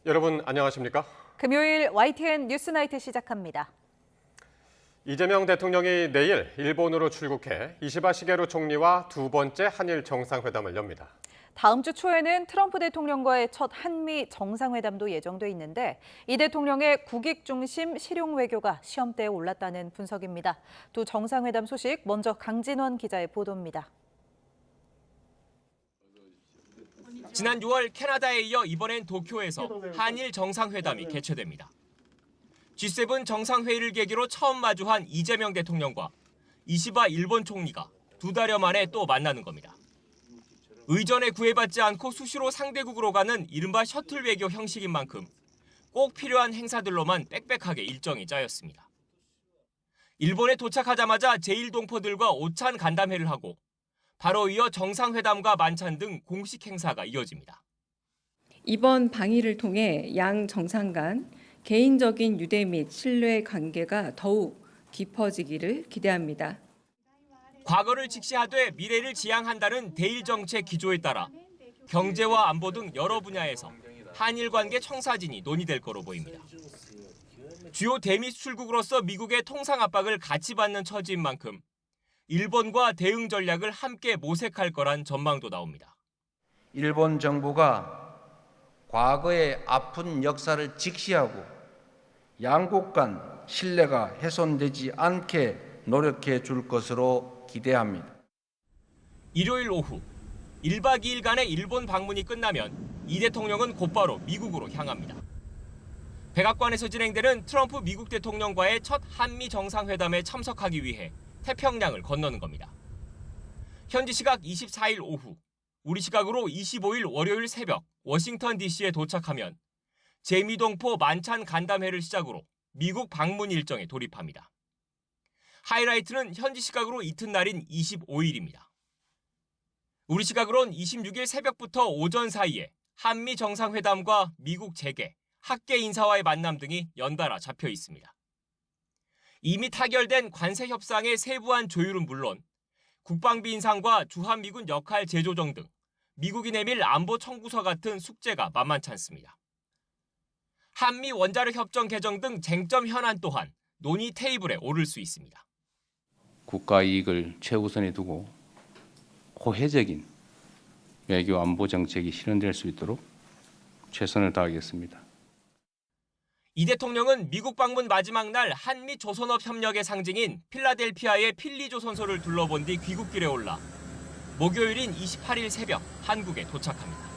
여러분 안녕하십니까? 금요일 YTN 뉴스나이트 시작합니다. 이재명 대통령이 내일 일본으로 출국해 이시바 시게루 총리와 두 번째 한일 정상회담을 엽니다. 다음 주 초에는 트럼프 대통령과의 첫 한미 정상회담도 예정돼 있는데 이 대통령의 국익 중심 실용 외교가 시험대에 올랐다는 분석입니다. 두 정상회담 소식 먼저 강진원 기자의 보도입니다. 지난 6월 캐나다에 이어 이번엔 도쿄에서 한일 정상회담이 개최됩니다. G7 정상회의를 계기로 처음 마주한 이재명 대통령과 이시바 일본 총리가 두 달여 만에 또 만나는 겁니다. 의전에 구애받지 않고 수시로 상대국으로 가는 이른바 셔틀 외교 형식인 만큼 꼭 필요한 행사들로만 빽빽하게 일정이 짜였습니다. 일본에 도착하자마자 제1동포들과 오찬 간담회를 하고 바로 이어 정상회담과 만찬 등 공식 행사가 이어집니다. 이번 방일을 통해 양 정상 간 개인적인 유대 및 신뢰 관계가 더욱 깊어지기를 기대합니다. 과거를 직시하되 미래를 지향한다는 대일 정책 기조에 따라 경제와 안보 등 여러 분야에서 한일 관계 청사진이 논의될 거로 보입니다. 주요 대미 수출국으로서 미국의 통상 압박을 같이 받는 처지인 만큼 일본과 대응 전략을 함께 모색할 거란 전망도 나옵니다. 일본 정부가 과거의 아픈 역사를 직시하고 양국 간 신뢰가 훼손되지 않게 노력해 줄 것으로 기대합니다. 일요일 오후 1박 2일간의 일본 방문이 끝나면 이 대통령은 곧바로 미국으로 향합니다. 백악관에서 진행되는 트럼프 미국 대통령과의 첫 한미 정상회담에 참석하기 위해 태평양을 건너는 겁니다. 현지 시각 24일 오후, 우리 시각으로 25일 월요일 새벽 워싱턴 DC에 도착하면 재미동포 만찬 간담회를 시작으로 미국 방문 일정에 돌입합니다. 하이라이트는 현지 시각으로 이튿날인 25일입니다. 우리 시각으론 26일 새벽부터 오전 사이에 한미 정상회담과 미국 재계, 학계 인사와의 만남 등이 연달아 잡혀 있습니다. 이미 타결된 관세 협상의 세부한 조율은 물론 국방비 인상과 주한미군 역할 재조정 등 미국이 내밀 안보 청구서 같은 숙제가 만만치 않습니다. 한미 원자력 협정 개정 등 쟁점 현안 또한 논의 테이블에 오를 수 있습니다. 국가 이익을 최우선에 두고 호혜적인 외교 안보 정책이 실현될 수 있도록 최선을 다하겠습니다. 이 대통령은 미국 방문 마지막 날 한미 조선업 협력의 상징인 필라델피아의 필리조선소를 둘러본 뒤 귀국길에 올라 목요일인 28일 새벽 한국에 도착합니다.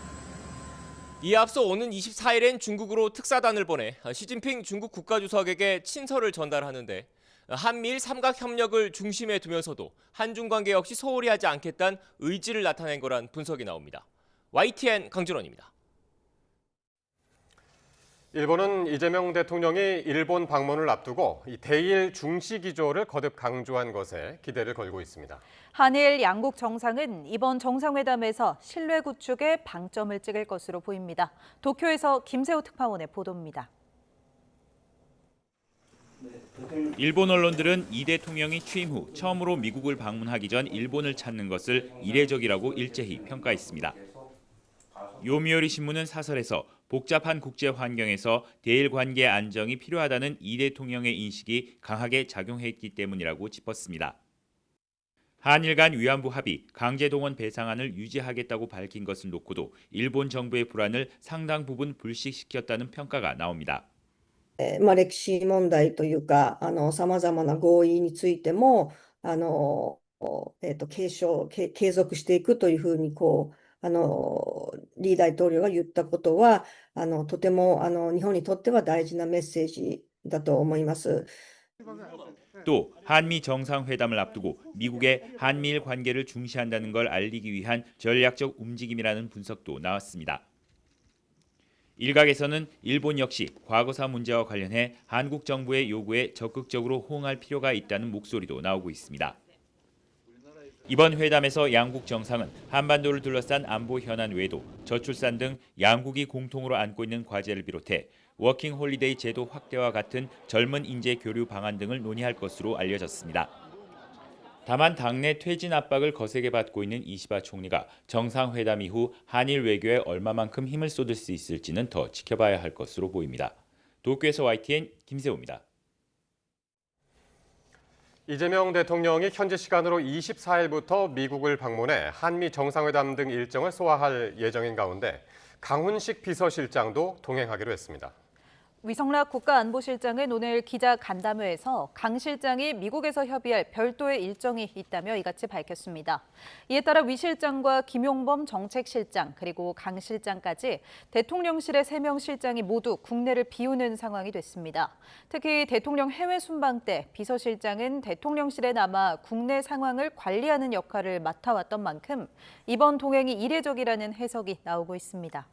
이에 앞서 오는 24일엔 중국으로 특사단을 보내 시진핑 중국 국가주석에게 친서를 전달하는데 한미일 삼각 협력을 중심에 두면서도 한중 관계 역시 소홀히 하지 않겠다는 의지를 나타낸 거란 분석이 나옵니다. YTN 강준원입니다. 일본은 이재명 대통령이 일본 방문을 앞두고 이 대일 중시 기조를 거듭 강조한 것에 기대를 걸고 있습니다. 한일 양국 정상은 이번 정상회담에서 신뢰 구축에 방점을 찍을 것으로 보입니다. 도쿄에서 김세호 특파원의 보도입니다. 일본 언론들은 이 대통령이 취임 후 처음으로 미국을 방문하기 전 일본을 찾는 것을 이례적이라고 일제히 평가했습니다. 요미우리 신문은 사설에서 복잡한 국제 환경에서 대일 관계 안정이 필요하다는 이 대통령의 인식이 강하게 작용했기 때문이라고 짚었습니다. 한일 간 위안부 합의, 강제 동원 배상안을 유지하겠다고 밝힌 것을 놓고도 일본 정부의 불안을 상당 부분 불식시켰다는 평가가 나옵니다. 歴史問題というか、さまざまな合意についても、継続していくというふうにリー大統領が言ったことは、とても日本にとっては大事なメッセージだと思います。 또 한미 정상회담을 앞두고 미국의 한미일 관계를 중시한다는 걸 알리기 위한 전략적 움직임이라는 분석도 나왔습니다. 일각에서는 일본 역시 과거사 문제와 관련해 한국 정부의 요구에 적극적으로 호응할 필요가 있다는 목소리도 나오고 있습니다. 이번 회담에서 양국 정상은 한반도를 둘러싼 안보 현안 외에도 저출산 등 양국이 공통으로 안고 있는 과제를 비롯해 워킹 홀리데이 제도 확대와 같은 젊은 인재 교류 방안 등을 논의할 것으로 알려졌습니다. 다만 당내 퇴진 압박을 거세게 받고 있는 이시바 총리가 정상회담 이후 한일 외교에 얼마만큼 힘을 쏟을 수 있을지는 더 지켜봐야 할 것으로 보입니다. 도쿄에서 YTN 김세호입니다. 이재명 대통령이 현지 시간으로 24일부터 미국을 방문해 한미 정상회담 등 일정을 소화할 예정인 가운데 강훈식 비서실장도 동행하기로 했습니다. 위성락 국가안보실장은 오늘 기자 간담회에서 강 실장이 미국에서 협의할 별도의 일정이 있다며 이같이 밝혔습니다. 이에 따라 위 실장과 김용범 정책실장 그리고 강 실장까지 대통령실의 3명 실장이 모두 국내를 비우는 상황이 됐습니다. 특히 대통령 해외 순방 때 비서실장은 대통령실에 남아 국내 상황을 관리하는 역할을 맡아왔던 만큼 이번 동행이 이례적이라는 해석이 나오고 있습니다.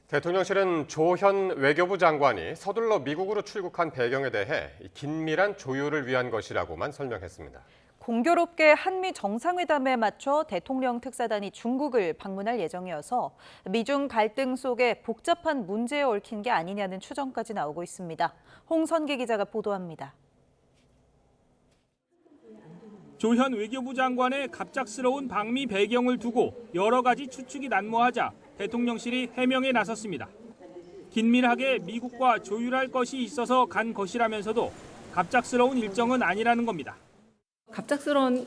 대통령실은 조현 외교부 장관이 서둘러 미국으로 출국한 배경에 대해 긴밀한 조율을 위한 것이라고만 설명했습니다. 공교롭게 한미 정상회담에 맞춰 대통령 특사단이 중국을 방문할 예정이어서 미중 갈등 속에 복잡한 문제에 얽힌 게 아니냐는 추정까지 나오고 있습니다. 홍선기 기자가 보도합니다. 조현 외교부 장관의 갑작스러운 방미 배경을 두고 여러 가지 추측이 난무하자 대통령실이 해명에 나섰습니다. 긴밀하게 미국과 조율할 것이 있어서 간 것이라면서도 갑작스러운 일정은 아니라는 겁니다. 갑작스러운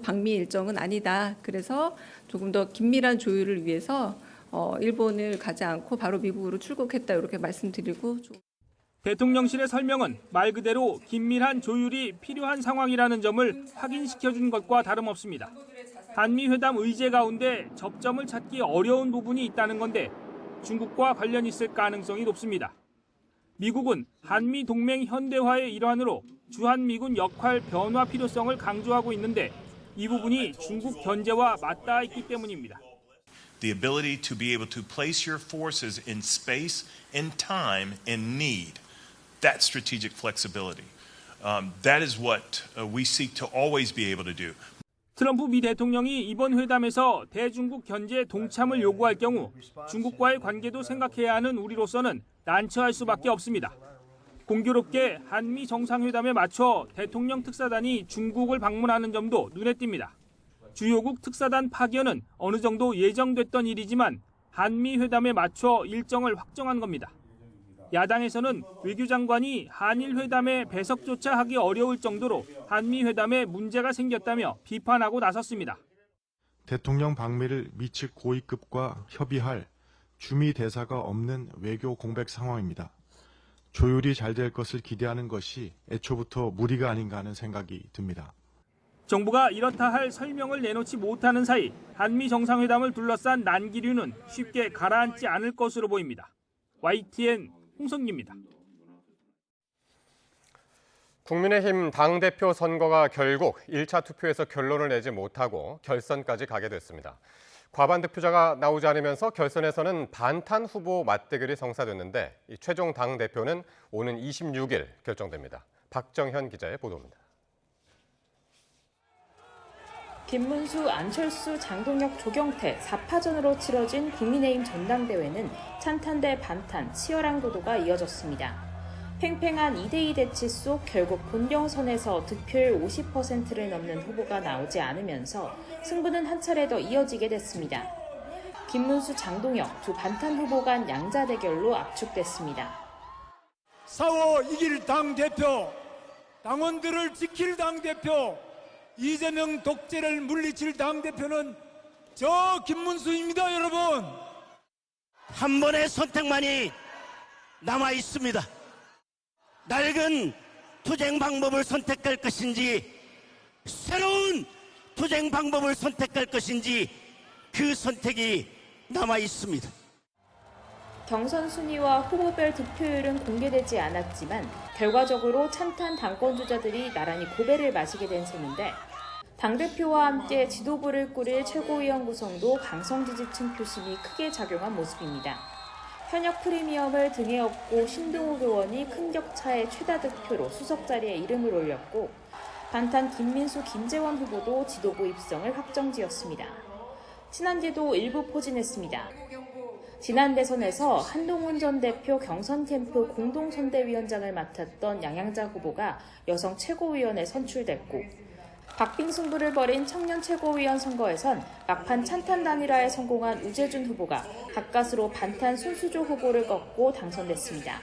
방미 일정은 아니다. 그래서 조금 더 긴밀한 조율을 위해서 일본을 가지 않고 바로 미국으로 출국했다 이렇게 말씀드리고. 대통령실의 설명은 말 그대로 긴밀한 조율이 필요한 상황이라는 점을 확인시켜준 것과 다름없습니다. 한미 회담 의제 가운데 접점을 찾기 어려운 부분이 있다는 건데 중국과 관련 있을 가능성이 높습니다. 미국은 한미 동맹 현대화의 일환으로 주한미군 역할 변화 필요성을 강조하고 있는데 이 부분이 중국 견제와 맞닿아 있기 때문입니다. The ability to be able to place your forces in space, in time, in need. That strategic flexibility. That is what we seek to always be able to do. 트럼프 미 대통령이 이번 회담에서 대중국 견제 동참을 요구할 경우 중국과의 관계도 생각해야 하는 우리로서는 난처할 수밖에 없습니다. 공교롭게 한미 정상회담에 맞춰 대통령 특사단이 중국을 방문하는 점도 눈에 띕니다. 주요국 특사단 파견은 어느 정도 예정됐던 일이지만 한미 회담에 맞춰 일정을 확정한 겁니다. 야당에서는 외교장관이 한일 회담에 배석조차 하기 어려울 정도로 한미 회담에 문제가 생겼다며 비판하고 나섰습니다. 대통령 방미를 미측 고위급과 협의할 주미 대사가 없는 외교 공백 상황입니다. 조율이 잘 될 것을 기대하는 것이 애초부터 무리가 아닌가 하는 생각이 듭니다. 정부가 이렇다 할 설명을 내놓지 못하는 사이 한미 정상회담을 둘러싼 난기류는 쉽게 가라앉지 않을 것으로 보입니다. YTN 홍성기입니다. 국민의힘 당대표 선거가 결국 1차 투표에서 결론을 내지 못하고 결선까지 가게 됐습니다. 과반 득표자가 나오지 않으면서 결선에서는 반탄 후보 맞대결이 성사됐는데 최종 당대표는 오는 26일 결정됩니다. 박정현 기자의 보도입니다. 김문수, 안철수, 장동혁, 조경태 4파전으로 치러진 국민의힘 전당대회는 찬탄 대 반탄, 치열한 구도가 이어졌습니다. 팽팽한 2대2 대치 속 결국 본경선에서 득표율 50%를 넘는 후보가 나오지 않으면서 승부는 한 차례 더 이어지게 됐습니다. 김문수, 장동혁 두 반탄 후보 간 양자 대결로 압축됐습니다. 싸워 이길 당대표, 당원들을 지킬 당대표, 이재명 독재를 물리칠 당대표는 저 김문수입니다, 여러분. 한 번의 선택만이 남아 있습니다. 낡은 투쟁 방법을 선택할 것인지 새로운 투쟁 방법을 선택할 것인지 그 선택이 남아 있습니다. 경선 순위와 후보별 득표율은 공개되지 않았지만 결과적으로 찬탄 당권 주자들이 나란히 고배를 마시게 된 셈인데 당대표와 함께 지도부를 꾸릴 최고위원 구성도 강성 지지층 표심이 크게 작용한 모습입니다. 현역 프리미엄을 등에 업고 신동욱 의원이 큰 격차의 최다 득표로 수석 자리에 이름을 올렸고 반탄 김민수, 김재원 후보도 지도부 입성을 확정지었습니다. 친한계도 일부 포진했습니다. 지난 대선에서 한동훈 전 대표 경선 캠프 공동선대위원장을 맡았던 양양자 후보가 여성 최고위원에 선출됐고 박빙 승부를 벌인 청년 최고위원 선거에선 막판 찬탄 단일화에 성공한 우재준 후보가 가까스로 반탄 손수조 후보를 꺾고 당선됐습니다.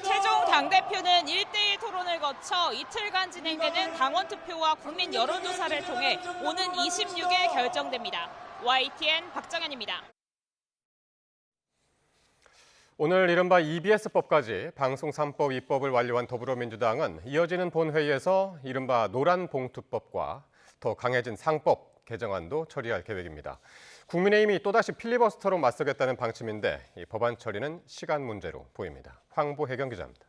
최종 당대표는 1대1 토론을 거쳐 이틀간 진행되는 당원 투표와 국민 여론조사를 통해 오는 26일 결정됩니다. YTN 박정현입니다. 오늘 이른바 EBS법까지 방송 3법 입법을 완료한 더불어민주당은 이어지는 본회의에서 이른바 노란봉투법과 더 강해진 상법 개정안도 처리할 계획입니다. 국민의힘이 또다시 필리버스터로 맞서겠다는 방침인데 이 법안 처리는 시간 문제로 보입니다. 황보혜경 기자입니다.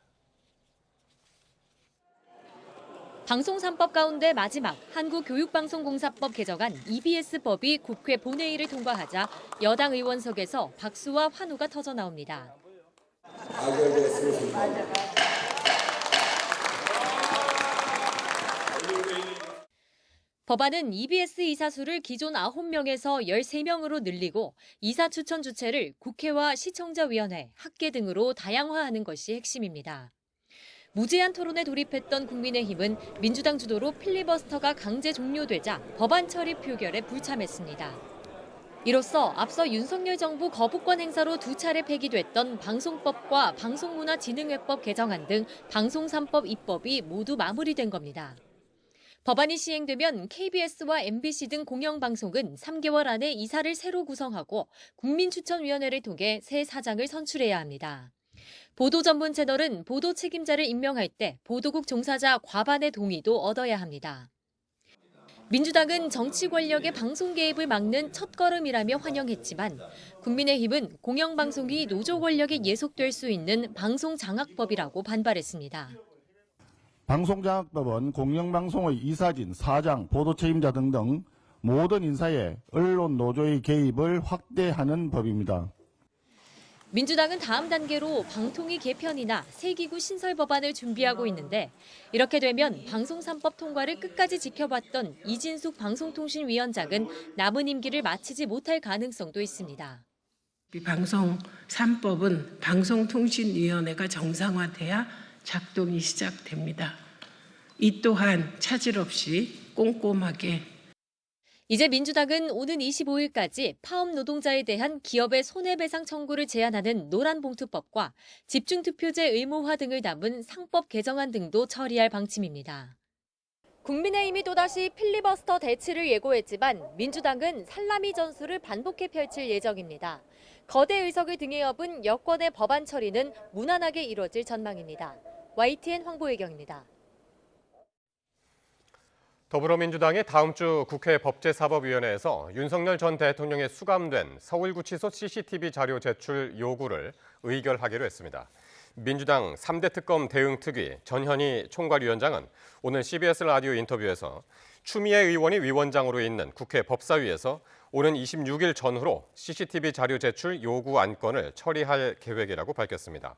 방송 3법 가운데 마지막 한국교육방송공사법 개정안 EBS법이 국회 본회의를 통과하자 여당 의원석에서 박수와 환호가 터져 나옵니다. 법안은 EBS 이사수를 기존 9명에서 13명으로 늘리고 이사 추천 주체를 국회와 시청자위원회, 학계 등으로 다양화하는 것이 핵심입니다. 무제한 토론에 돌입했던 국민의힘은 민주당 주도로 필리버스터가 강제 종료되자 법안 처리 표결에 불참했습니다. 이로써 앞서 윤석열 정부 거부권 행사로 2차례 폐기됐던 방송법과 방송문화진흥회법 개정안 등 방송 3법 입법이 모두 마무리된 겁니다. 법안이 시행되면 KBS와 MBC 등 공영방송은 3개월 안에 이사를 새로 구성하고 국민추천위원회를 통해 새 사장을 선출해야 합니다. 보도 전문 채널은 보도 책임자를 임명할 때 보도국 종사자 과반의 동의도 얻어야 합니다. 민주당은 정치 권력의 방송 개입을 막는 첫걸음이라며 환영했지만 국민의힘은 공영방송이 노조 권력에 예속될 수 있는 방송장악법이라고 반발했습니다. 방송장악법은 공영방송의 이사진, 사장, 보도 책임자 등등 모든 인사에 언론 노조의 개입을 확대하는 법입니다. 민주당은 다음 단계로 방통위 개편이나 세기구 신설 법안을 준비하고 있는데 이렇게 되면 방송 3법 통과를 끝까지 지켜봤던 이진숙 방송통신위원장은 남은 임기를 마치지 못할 가능성도 있습니다. 방송 3법은 방송통신위원회가 정상화돼야 작동이 시작됩니다. 이 또한 차질 없이 꼼꼼하게 이제 민주당은 오는 25일까지 파업 노동자에 대한 기업의 손해배상 청구를 제한하는 노란봉투법과 집중투표제 의무화 등을 담은 상법 개정안 등도 처리할 방침입니다. 국민의힘이 또다시 필리버스터 대치를 예고했지만 민주당은 살라미 전술을 반복해 펼칠 예정입니다. 거대 의석을 등에 업은 여권의 법안 처리는 무난하게 이뤄질 전망입니다. YTN 황보혜경입니다. 더불어민주당이 다음 주 국회 법제사법위원회에서 윤석열 전 대통령의 수감된 서울구치소 CCTV 자료 제출 요구를 의결하기로 했습니다. 민주당 3대 특검 대응특위 전현희 총괄위원장은 오늘 CBS 라디오 인터뷰에서 추미애 의원이 위원장으로 있는 국회 법사위에서 오는 26일 전후로 CCTV 자료 제출 요구 안건을 처리할 계획이라고 밝혔습니다.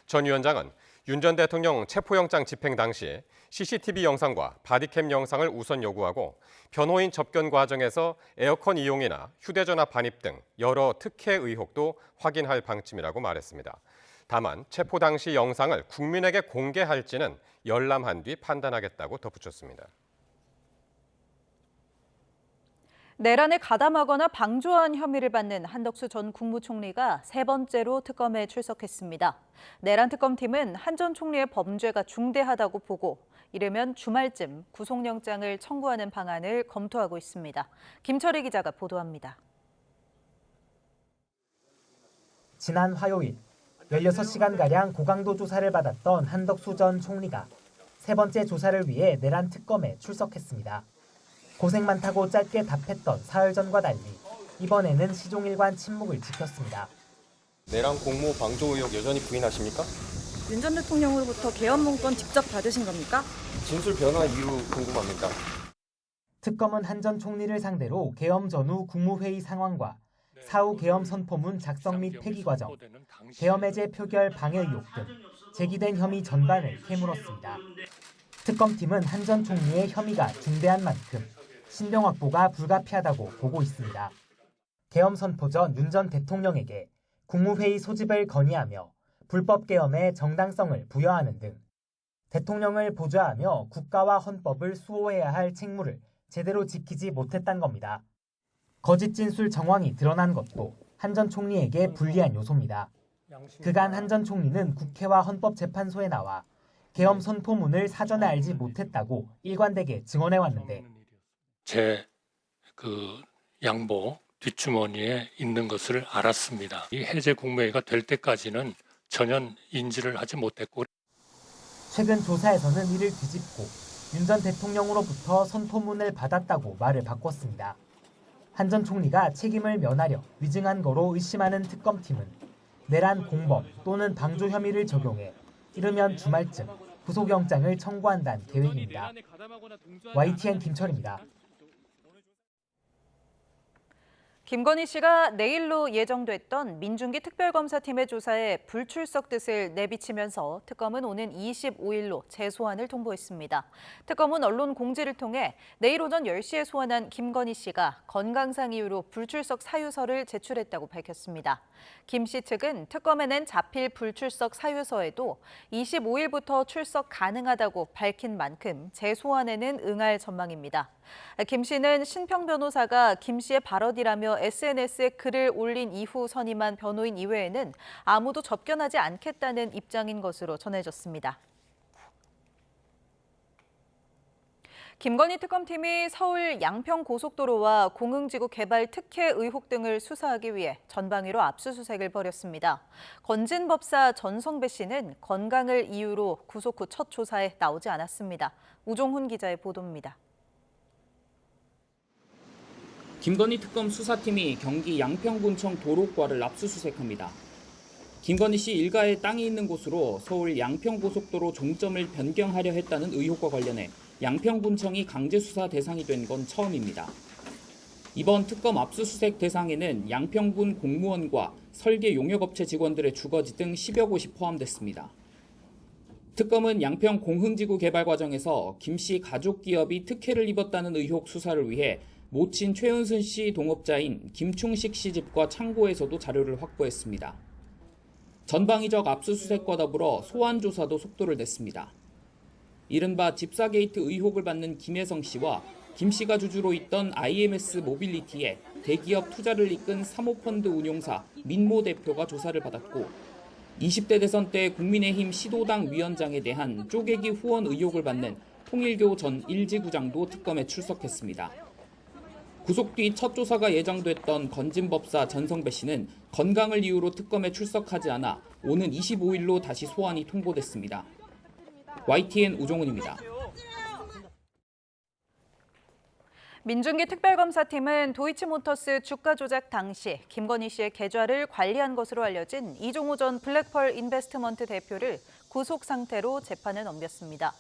전 위원장은 윤 전 대통령 체포영장 집행 당시 CCTV 영상과 바디캠 영상을 우선 요구하고 변호인 접견 과정에서 에어컨 이용이나 휴대전화 반입 등 여러 특혜 의혹도 확인할 방침이라고 말했습니다. 다만 체포 당시 영상을 국민에게 공개할지는 열람한 뒤 판단하겠다고 덧붙였습니다. 내란에 가담하거나 방조한 혐의를 받는 한덕수 전 국무총리가 세 번째로 특검에 출석했습니다. 내란 특검팀은 한 전 총리의 범죄가 중대하다고 보고 이르면 주말쯤 구속영장을 청구하는 방안을 검토하고 있습니다. 김철희 기자가 보도합니다. 지난 화요일 16시간가량 고강도 조사를 받았던 한덕수 전 총리가 세 번째 조사를 위해 내란 특검에 출석했습니다. 고생 많다고 짧게 답했던 사흘 전과 달리 이번에는 시종일관 침묵을 지켰습니다. 내란 공모 방조 의혹 여전히 부인하십니까? 윤 전 대통령으로부터 개헌 문건 직접 받으신 겁니까? 진술 변화 이유 궁금합니다. 특검은 한 전 총리를 상대로 계엄 전후 국무회의 상황과 사후 계엄 선포문 작성 및 폐기 과정, 계엄 해제 표결 방해 의혹 등 제기된 혐의 전반을 캐물었습니다. 특검팀은 한 전 총리의 혐의가 중대한 만큼 신병 확보가 불가피하다고 보고 있습니다. 계엄 선포 전 윤 전 대통령에게 국무회의 소집을 건의하며 불법 계엄의 정당성을 부여하는 등 대통령을 보좌하며 국가와 헌법을 수호해야 할 책무를 제대로 지키지 못했다는 겁니다. 거짓 진술 정황이 드러난 것도 한 전 총리에게 불리한 요소입니다. 그간 한 전 총리는 국회와 헌법재판소에 나와 계엄 선포문을 사전에 알지 못했다고 일관되게 증언해왔는데 제 양복 뒷주머니에 있는 것을 알았습니다. 이 해제 국무회의가 될 때까지는 전혀 인지를 하지 못했고 최근 조사에서는 이를 뒤집고 윤 전 대통령으로부터 선포문을 받았다고 말을 바꿨습니다. 한 전 총리가 책임을 면하려 위증한 거로 의심하는 특검팀은 내란 공범 또는 방조 혐의를 적용해 이르면 주말쯤 구속영장을 청구한다는 계획입니다. YTN 김철입니다. 김건희 씨가 내일로 예정됐던 민중기 특별검사팀의 조사에 불출석 뜻을 내비치면서 특검은 오는 25일로 재소환을 통보했습니다. 특검은 언론 공지를 통해 내일 오전 10시에 소환한 김건희 씨가 건강상 이유로 불출석 사유서를 제출했다고 밝혔습니다. 김 씨 측은 특검에 낸 자필 불출석 사유서에도 25일부터 출석 가능하다고 밝힌 만큼 재소환에는 응할 전망입니다. 김 씨는 신평 변호사가 김 씨의 발언이라며 SNS에 글을 올린 이후 선임한 변호인 이외에는 아무도 접견하지 않겠다는 입장인 것으로 전해졌습니다. 김건희 특검팀이 서울 양평고속도로와 공흥지구 개발 특혜 의혹 등을 수사하기 위해 전방위로 압수수색을 벌였습니다. 건진법사 전성배 씨는 건강을 이유로 구속 후 첫 조사에 나오지 않았습니다. 우종훈 기자의 보도입니다. 김건희 특검 수사팀이 경기 양평군청 도로과를 압수수색합니다. 김건희 씨 일가의 땅이 있는 곳으로 서울 양평고속도로 종점을 변경하려 했다는 의혹과 관련해 양평군청이 강제수사 대상이 된 건 처음입니다. 이번 특검 압수수색 대상에는 양평군 공무원과 설계 용역업체 직원들의 주거지 등 10여 곳이 포함됐습니다. 특검은 양평 공흥지구 개발 과정에서 김 씨 가족 기업이 특혜를 입었다는 의혹 수사를 위해 모친 최은순 씨 동업자인 김충식 씨 집과 창고에서도 자료를 확보했습니다. 전방위적 압수수색과 더불어 소환 조사도 속도를 냈습니다. 이른바 집사 게이트 의혹을 받는 김혜성 씨와 김 씨가 주주로 있던 IMS 모빌리티에 대기업 투자를 이끈 사모펀드 운용사 민모 대표가 조사를 받았고 20대 대선 때 국민의힘 시도당 위원장에 대한 쪼개기 후원 의혹을 받는 통일교 전 일지구장도 특검에 출석했습니다. 구속 뒤 첫 조사가 예정됐던 건진법사 전성배 씨는 건강을 이유로 특검에 출석하지 않아 오는 25일로 다시 소환이 통보됐습니다. YTN 우종훈입니다. 민중기 특별검사팀은 도이치모터스 주가 조작 당시 김건희 씨의 계좌를 관리한 것으로 알려진 이종우 전 블랙펄 인베스트먼트 대표를 구속 상태로 재판에 넘겼습니다.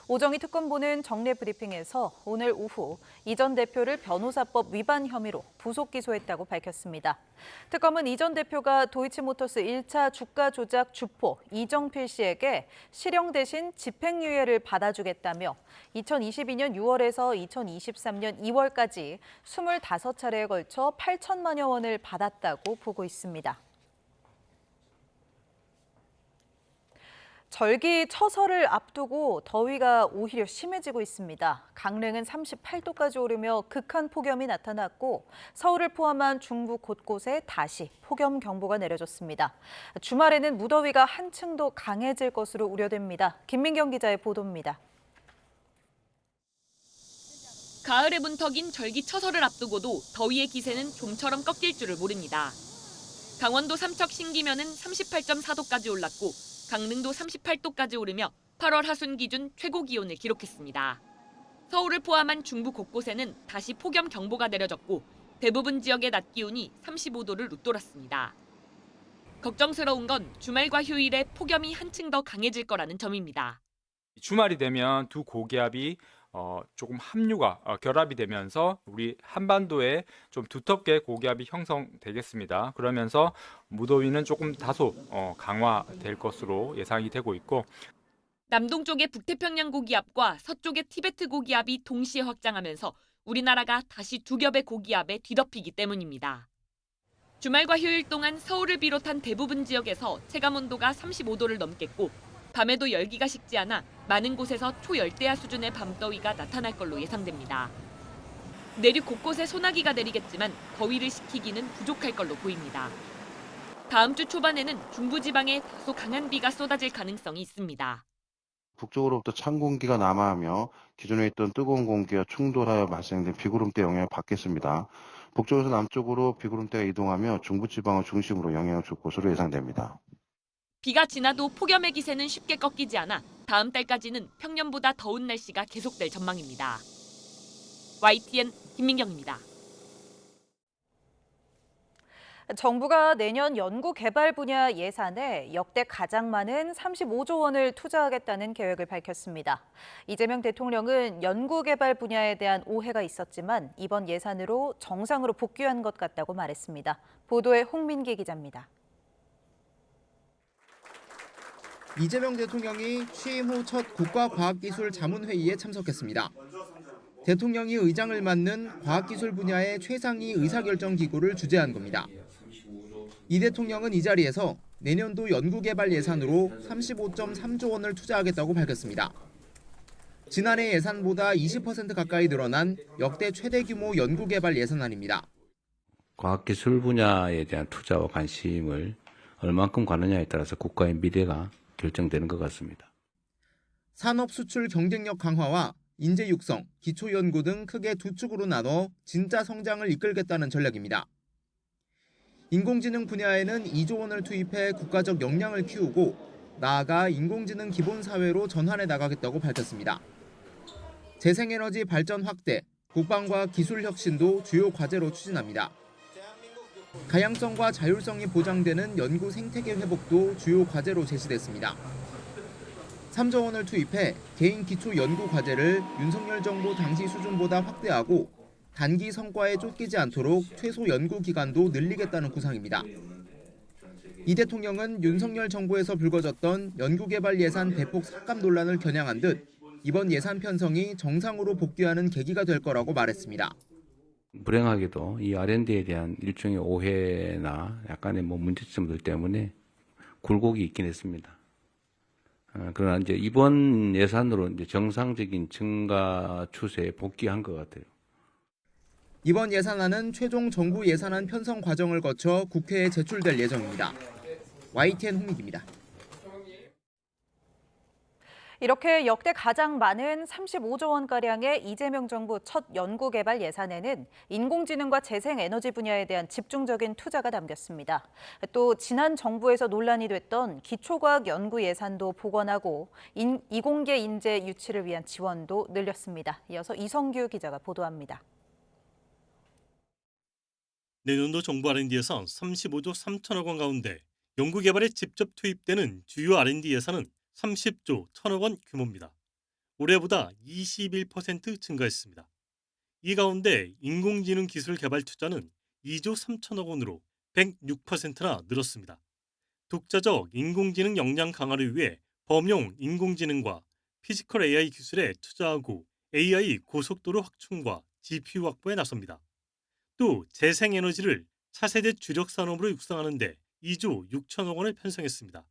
오정희 특검보는 정례 브리핑에서 오늘 오후 이 전 대표를 변호사법 위반 혐의로 부속 기소했다고 밝혔습니다. 특검은 이 전 대표가 도이치모터스 1차 주가 조작 주포 이정필 씨에게 실형 대신 집행유예를 받아주겠다며 2022년 6월에서 2023년 2월까지 25차례에 걸쳐 8천만여 원을 받았다고 보고 있습니다. 절기 처설을 앞두고 더위가 오히려 심해지고 있습니다. 강릉은 38도까지 오르며 극한 폭염이 나타났고 서울을 포함한 중부 곳곳에 다시 폭염 경보가 내려졌습니다. 주말에는 무더위가 한층 더 강해질 것으로 우려됩니다. 김민경 기자의 보도입니다. 가을의 문턱인 절기처설을 앞두고도 더위의 기세는 좀처럼 꺾일 줄을 모릅니다. 강원도 삼척 신기면은 38.4도까지 올랐고 강릉도 38도까지 오르며 8월 하순 기준 최고 기온을 기록했습니다. 서울을 포함한 중부 곳곳에는 다시 폭염 경보가 내려졌고 대부분 지역의 낮 기온이 35도를 웃돌았습니다. 걱정스러운 건 주말과 휴일에 폭염이 한층 더 강해질 거라는 점입니다. 주말이 되면 두 고기압이 조금 합류가 결합이 되면서 우리 한반도에 좀 두텁게 고기압이 형성되겠습니다. 그러면서 무더위는 조금 다소 강화될 것으로 예상이 되고 있고 남동쪽의 북태평양 고기압과 서쪽의 티베트 고기압이 동시에 확장하면서 우리나라가 다시 두 겹의 고기압에 뒤덮이기 때문입니다. 주말과 휴일 동안 서울을 비롯한 대부분 지역에서 체감온도가 35도를 넘겠고 밤에도 열기가 식지 않아 많은 곳에서 초열대야 수준의 밤더위가 나타날 걸로 예상됩니다. 내륙 곳곳에 소나기가 내리겠지만 더위를 식히기는 부족할 걸로 보입니다. 다음 주 초반에는 중부지방에 다소 강한 비가 쏟아질 가능성이 있습니다. 북쪽으로부터 찬 공기가 남하하며 기존에 있던 뜨거운 공기와 충돌하여 발생된 비구름대 영향을 받겠습니다. 북쪽에서 남쪽으로 비구름대가 이동하며 중부지방을 중심으로 영향을 줄 것으로 예상됩니다. 비가 지나도 폭염의 기세는 쉽게 꺾이지 않아 다음 달까지는 평년보다 더운 날씨가 계속될 전망입니다. YTN 김민경입니다. 정부가 내년 연구개발 분야 예산에 역대 가장 많은 35조 원을 투자하겠다는 계획을 밝혔습니다. 이재명 대통령은 연구개발 분야에 대한 오해가 있었지만 이번 예산으로 정상으로 복귀한 것 같다고 말했습니다. 보도에 홍민기 기자입니다. 이재명 대통령이 취임 후 첫 국가과학기술자문회의에 참석했습니다. 대통령이 의장을 맡는 과학기술 분야의 최상위 의사결정기구를 주재한 겁니다. 이 대통령은 이 자리에서 내년도 연구개발 예산으로 35.3조 원을 투자하겠다고 밝혔습니다. 지난해 예산보다 20% 가까이 늘어난 역대 최대 규모 연구개발 예산안입니다. 과학기술 분야에 대한 투자와 관심을 얼만큼 가느냐에 따라서 국가의 미래가 결정되는 것 같습니다. 산업 수출 경쟁력 강화와 인재 육성, 기초 연구 등 크게 두 축으로 나눠 진짜 성장을 이끌겠다는 전략입니다. 인공지능 분야에는 2조 원을 투입해 국가적 역량을 키우고 나아가 인공지능 기본 사회로 전환해 나가겠다고 밝혔습니다. 재생에너지 발전 확대, 국방과 기술 혁신도 주요 과제로 추진합니다. 다양성과 자율성이 보장되는 연구 생태계 회복도 주요 과제로 제시됐습니다. 3조 원을 투입해 개인 기초 연구 과제를 윤석열 정부 당시 수준보다 확대하고 단기 성과에 쫓기지 않도록 최소 연구 기간도 늘리겠다는 구상입니다. 이 대통령은 윤석열 정부에서 불거졌던 연구개발 예산 대폭 삭감 논란을 겨냥한 듯 이번 예산 편성이 정상으로 복귀하는 계기가 될 거라고 말했습니다. 불행하게도 이 R&D에 대한 일종의 오해나 약간의 문제점들 때문에 굴곡이 있긴 했습니다. 그러나 이제 이번 예산으로 이제 정상적인 증가 추세에 복귀한 것 같아요. 이번 예산안은 최종 정부 예산안 편성 과정을 거쳐 국회에 제출될 예정입니다. YTN 홍익입니다. 이렇게 역대 가장 많은 35조 원가량의 이재명 정부 첫 연구개발 예산에는 인공지능과 재생에너지 분야에 대한 집중적인 투자가 담겼습니다. 또 지난 정부에서 논란이 됐던 기초과학 연구 예산도 복원하고 이공계 인재 유치를 위한 지원도 늘렸습니다. 이어서 이성규 기자가 보도합니다. 내년도 정부 R&D 예산 35조 3천억 원 가운데 연구개발에 직접 투입되는 주요 R&D 예산은 30조 1천억 원 규모입니다. 올해보다 21% 증가했습니다. 이 가운데 인공지능 기술 개발 투자는 2조 3천억 원으로 106%나 늘었습니다. 독자적 인공지능 역량 강화를 위해 범용 인공지능과 피지컬 AI 기술에 투자하고 AI 고속도로 확충과 GPU 확보에 나섭니다. 또 재생에너지를 차세대 주력 산업으로 육성하는 데 2조 6천억 원을 편성했습니다.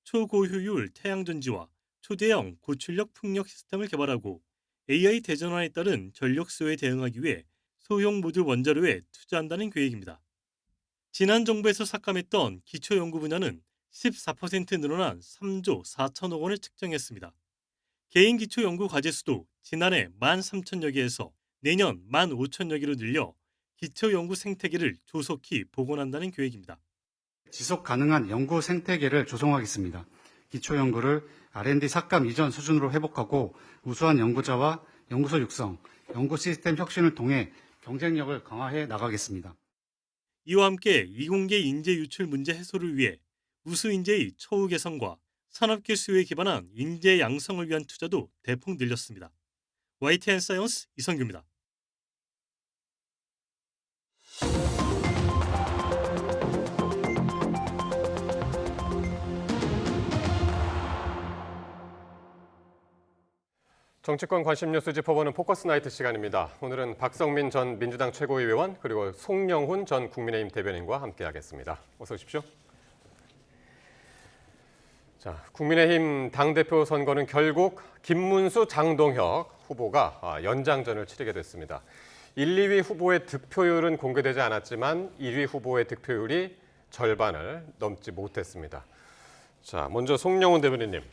초고효율 태양전지와 초대형 고출력 풍력 시스템을 개발하고 AI 대전환에 따른 전력 수요에 대응하기 위해 소형 모듈 원자로에 투자한다는 계획입니다. 지난 정부에서 삭감했던 기초연구 분야는 14% 늘어난 3조 4천억 원을 책정했습니다. 개인 기초연구 과제 수도 지난해 13,000여 개에서 내년 15,000여 개로 늘려 기초연구 생태계를 조속히 복원한다는 계획입니다. 지속 가능한 연구 생태계를 조성하겠습니다. 기초연구를 R&D 삭감 이전 수준으로 회복하고 우수한 연구자와 연구소 육성, 연구 시스템 혁신을 통해 경쟁력을 강화해 나가겠습니다. 이와 함께 이공계 인재 유출 문제 해소를 위해 우수 인재의 처우 개선과 산업계 수요에 기반한 인재 양성을 위한 투자도 대폭 늘렸습니다. YTN 사이언스 이성규입니다. 정치권 관심 뉴스 짚어보는 포커스 나이트 시간입니다. 오늘은 박성민 전 민주당 최고위원 그리고 송영훈 전 국민의힘 대변인과 함께하겠습니다. 어서 오십시오. 자, 국민의힘 당대표 선거는 결국 김문수, 장동혁 후보가 연장전을 치르게 됐습니다. 1, 2위 후보의 득표율은 공개되지 않았지만 1위 후보의 득표율이 절반을 넘지 못했습니다. 자, 먼저 송영훈 대변인님.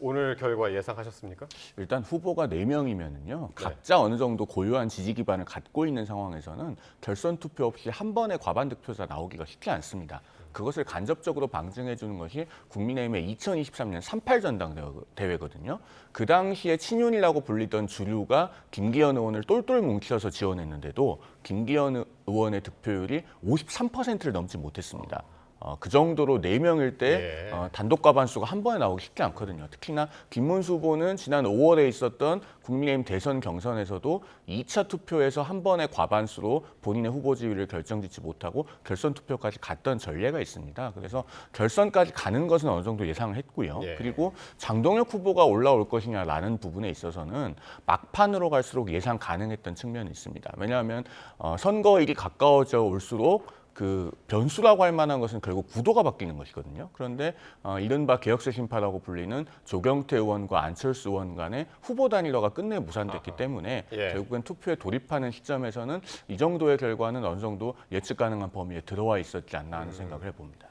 오늘 결과 예상하셨습니까? 일단 후보가 4명이면은요. 각자 어느 정도 고유한 지지 기반을 갖고 있는 상황에서는 결선 투표 없이 한 번에 과반 득표자 나오기가 쉽지 않습니다. 그것을 간접적으로 방증해 주는 것이 국민의힘의 2023년 38 전당대회거든요. 그 당시에 친윤이라고 불리던 주류가 김기현 의원을 똘똘 뭉쳐서 지원했는데도 김기현 의원의 득표율이 53%를 넘지 못했습니다. 그 정도로 4명일 때 단독 과반수가 한 번에 나오기 쉽지 않거든요. 특히나 김문수 후보는 지난 5월에 있었던 국민의힘 대선 경선에서도 2차 투표에서 한 번의 과반수로 본인의 후보 지위를 결정짓지 못하고 결선 투표까지 갔던 전례가 있습니다. 그래서 결선까지 가는 것은 어느 정도 예상을 했고요. 그리고 장동혁 후보가 올라올 것이냐라는 부분에 있어서는 막판으로 갈수록 예상 가능했던 측면이 있습니다. 왜냐하면 선거일이 가까워져 올수록 그 변수라고 할 만한 것은 결국 구도가 바뀌는 것이거든요. 그런데 이른바 개혁세 심파라고 불리는 조경태 의원과 안철수 의원 간의 후보 단일화가 끝내 무산됐기 때문에 결국엔 투표에 돌입하는 시점에서는 이 정도의 결과는 어느 정도 예측 가능한 범위에 들어와 있었지 않나 하는 생각을 해봅니다.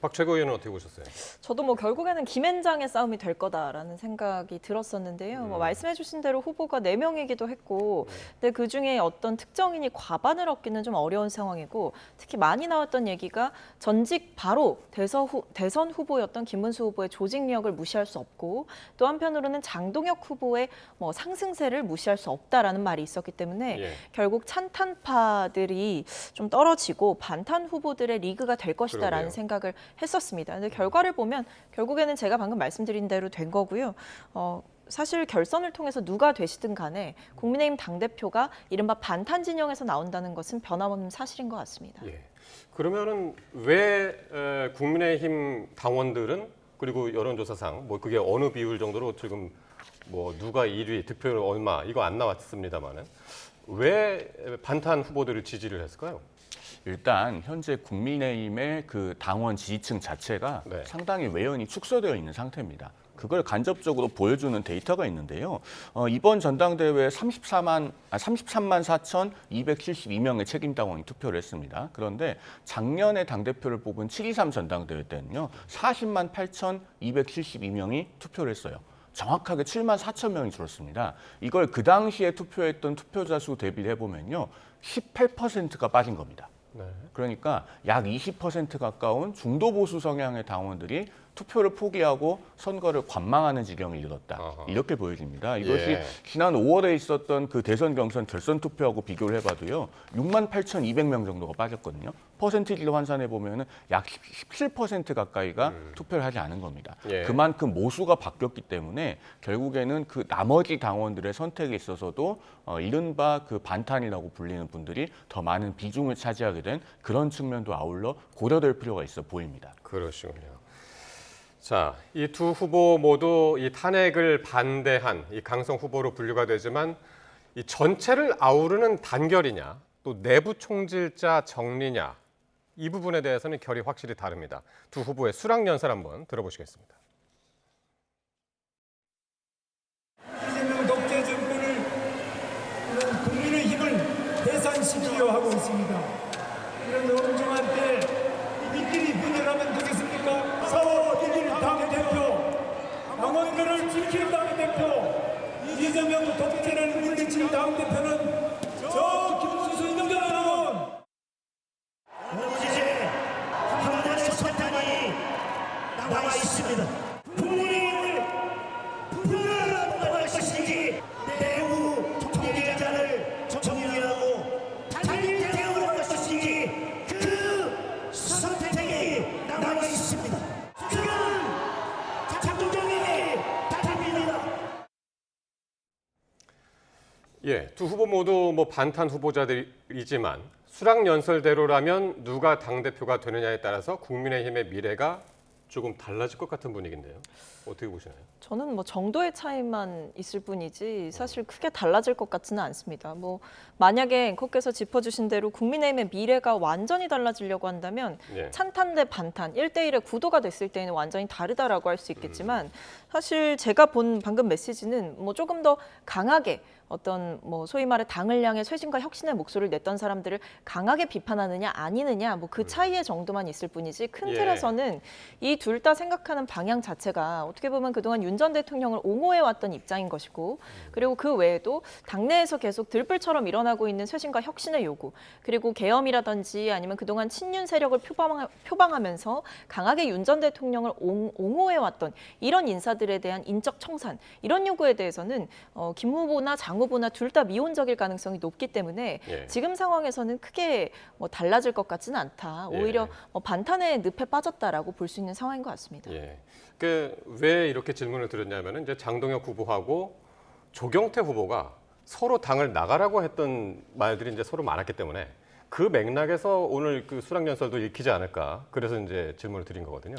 박 최고위원은 어떻게 보셨어요? 저도 결국에는 김앤장의 싸움이 될 거다라는 생각이 들었었는데요. 말씀해 주신 대로 후보가 4명이기도 했고 근데 그중에 어떤 특정인이 과반을 얻기는 좀 어려운 상황이고 특히 많이 나왔던 얘기가 전직 바로 대선 후보였던 김문수 후보의 조직력을 무시할 수 없고 또 한편으로는 장동혁 후보의 상승세를 무시할 수 없다라는 말이 있었기 때문에 결국 찬탄파들이 좀 떨어지고 반탄 후보들의 리그가 될 것이다라는 생각을 했었습니다. 근데 결과를 보면 결국에는 제가 방금 말씀드린 대로 된 거고요. 사실 결선을 통해서 누가 되시든 간에 국민의힘 당대표가 이른바 반탄 진영에서 나온다는 것은 변함없는 사실인 것 같습니다. 그러면은 왜 국민의힘 당원들은 그리고 여론조사상 그게 어느 비율 정도로 지금 누가 1위, 득표율 얼마 이거 안 나왔습니다만은 왜 반탄 후보들을 지지를 했을까요? 일단 현재 국민의힘의 그 당원 지지층 자체가 상당히 외연이 축소되어 있는 상태입니다. 그걸 간접적으로 보여주는 데이터가 있는데요. 이번 전당대회에 33만 4,272명의 책임당원이 투표를 했습니다. 그런데 작년에 당대표를 뽑은 7.23 전당대회 때는요. 40만 8,272명이 투표를 했어요. 정확하게 7만 4천 명이 줄었습니다. 이걸 그 당시에 투표했던 투표자 수 대비를 해보면요. 18%가 빠진 겁니다. 그러니까 약 20% 가까운 중도 보수 성향의 당원들이 투표를 포기하고 선거를 관망하는 지경에 이르렀다. 이렇게 보여집니다. 이것이 지난 5월에 있었던 그 대선 경선 결선 투표하고 비교를 해봐도요. 6만 8,200명 정도가 빠졌거든요. 퍼센티지로 환산해 보면은 약 17% 가까이가 투표를 하지 않은 겁니다. 그만큼 모수가 바뀌었기 때문에 결국에는 그 나머지 당원들의 선택에 있어서도 이른바 그 반탄이라고 불리는 분들이 더 많은 비중을 차지하게 된 그런 측면도 아울러 고려될 필요가 있어 보입니다. 그러시군요. 자, 이 두 후보 모두 이 탄핵을 반대한 이 강성 후보로 분류가 되지만 이 전체를 아우르는 단결이냐 또 내부 총질자 정리냐 이 부분에 대해서는 결이 확실히 다릅니다. 두 후보의 수락연설 한번 들어보시겠습니다. 이재명 독재 정권을 국민의 힘을 해산시키려 하고 있습니다. 이런 엄중한 때 이끼리 분열하면 되겠습니까? 싸워 이길 당대표, 당원들을 지킬 당대표, 이재명 독재를 물리칠 당대표는 저 김문수 인정자는 이제 한 번의 선택만이 남아 있습니다. 국민의힘을 분열할 것인지 내부 총리자를 정리하고 달리 대응할 것인지 그 선택이 남아 있습니다. 그건 장동정이 답입니다. 두 후보 모두 반탄 후보자들이지만 수락 연설대로라면 누가 당대표가 되느냐에 따라서 국민의힘의 미래가 조금 달라질 것 같은 분위기인데요. 어떻게 보시나요? 저는 뭐 정도의 차이만 있을 뿐이지 사실 크게 달라질 것 같지는 않습니다. 뭐 만약에 앵커께서 짚어주신 대로 국민의힘의 미래가 완전히 달라지려고 한다면 네. 찬탄 대 반탄 1대1의 구도가 됐을 때는 완전히 다르다라고 할 수 있겠지만 사실 제가 본 방금 메시지는 뭐 조금 더 강하게 어떤 뭐 소위 말해 당을 향해 쇄신과 혁신의 목소리를 냈던 사람들을 강하게 비판하느냐 아니느냐 뭐 그 차이의 정도만 있을 뿐이지 큰 틀에서는 이 둘 다 생각하는 방향 자체가 어떻게 보면 그동안 윤 전 대통령을 옹호해왔던 입장인 것이고 그리고 그 외에도 당내에서 계속 들불처럼 일어나고 있는 쇄신과 혁신의 요구 그리고 계엄이라든지 아니면 그동안 친윤 세력을 표방하면서 강하게 윤 전 대통령을 옹호해왔던 이런 인사들에 대한 인적 청산 이런 요구에 대해서는 김 후보나 장 후보나 둘 다 미온적일 가능성이 높기 때문에 지금 상황에서는 크게 뭐 달라질 것 같지는 않다. 오히려 뭐 반탄의 늪에 빠졌다라고 볼 수 있는 상황인 것 같습니다. 왜 이렇게 질문을 드렸냐면은 이제 장동혁 후보하고 조경태 후보가 서로 당을 나가라고 했던 말들이 이제 서로 많았기 때문에 그 맥락에서 오늘 그 수락연설도 읽히지 않을까. 그래서 이제 질문을 드린 거거든요.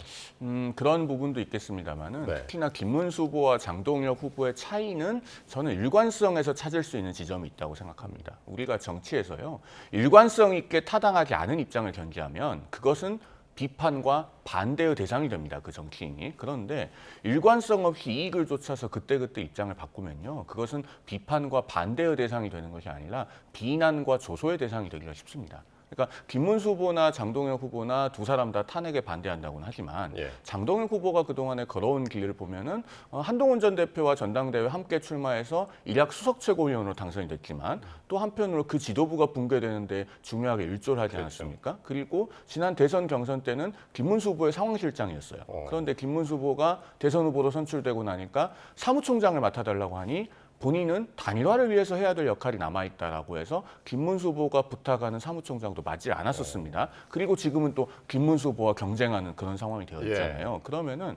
그런 부분도 있겠습니다만은 네. 특히나 김문수 후보와 장동혁 후보의 차이는 저는 일관성에서 찾을 수 있는 지점이 있다고 생각합니다. 우리가 정치에서요. 일관성 있게 타당하지 않은 입장을 견지하면 그것은 비판과 반대의 대상이 됩니다. 그 정치인이. 그런데 일관성 없이 이익을 쫓아서 그때그때 입장을 바꾸면요. 그것은 비판과 반대의 대상이 되는 것이 아니라 비난과 조소의 대상이 되기가 쉽습니다. 그러니까 김문수 후보나 장동혁 후보나 두 사람 다 탄핵에 반대한다고는 하지만 장동혁 후보가 그동안에 걸어온 길을 보면은 한동훈 전 대표와 전당대회 함께 출마해서 일약 수석 최고위원으로 당선이 됐지만 또 한편으로 그 지도부가 붕괴되는데 중요하게 일조를 하지 않았습니까? 그리고 지난 대선 경선 때는 김문수 후보의 상황실장이었어요. 그런데 김문수 후보가 대선 후보로 선출되고 나니까 사무총장을 맡아달라고 하니 본인은 단일화를 위해서 해야 될 역할이 남아있다라고 해서 김문수 후보가 부탁하는 사무총장도 맞지 않았었습니다. 그리고 지금은 또 김문수 후보와 경쟁하는 그런 상황이 되어 있잖아요. 그러면은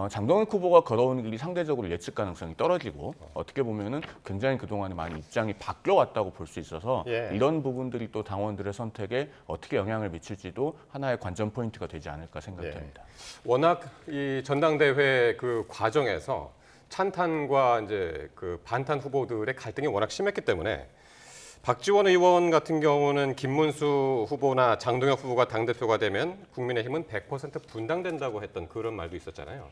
장동혁 후보가 걸어오는 길이 상대적으로 예측 가능성이 떨어지고 어떻게 보면은 굉장히 그동안에 많이 입장이 바뀌어왔다고 볼 수 있어서 이런 부분들이 또 당원들의 선택에 어떻게 영향을 미칠지도 하나의 관전 포인트가 되지 않을까 생각됩니다. 워낙 이 전당대회 그 과정에서 찬탄과 이제 그 반탄 후보들의 갈등이 워낙 심했기 때문에 박지원 의원 같은 경우는 김문수 후보나 장동혁 후보가 당대표가 되면 국민의힘은 100% 분당된다고 했던 그런 말도 있었잖아요.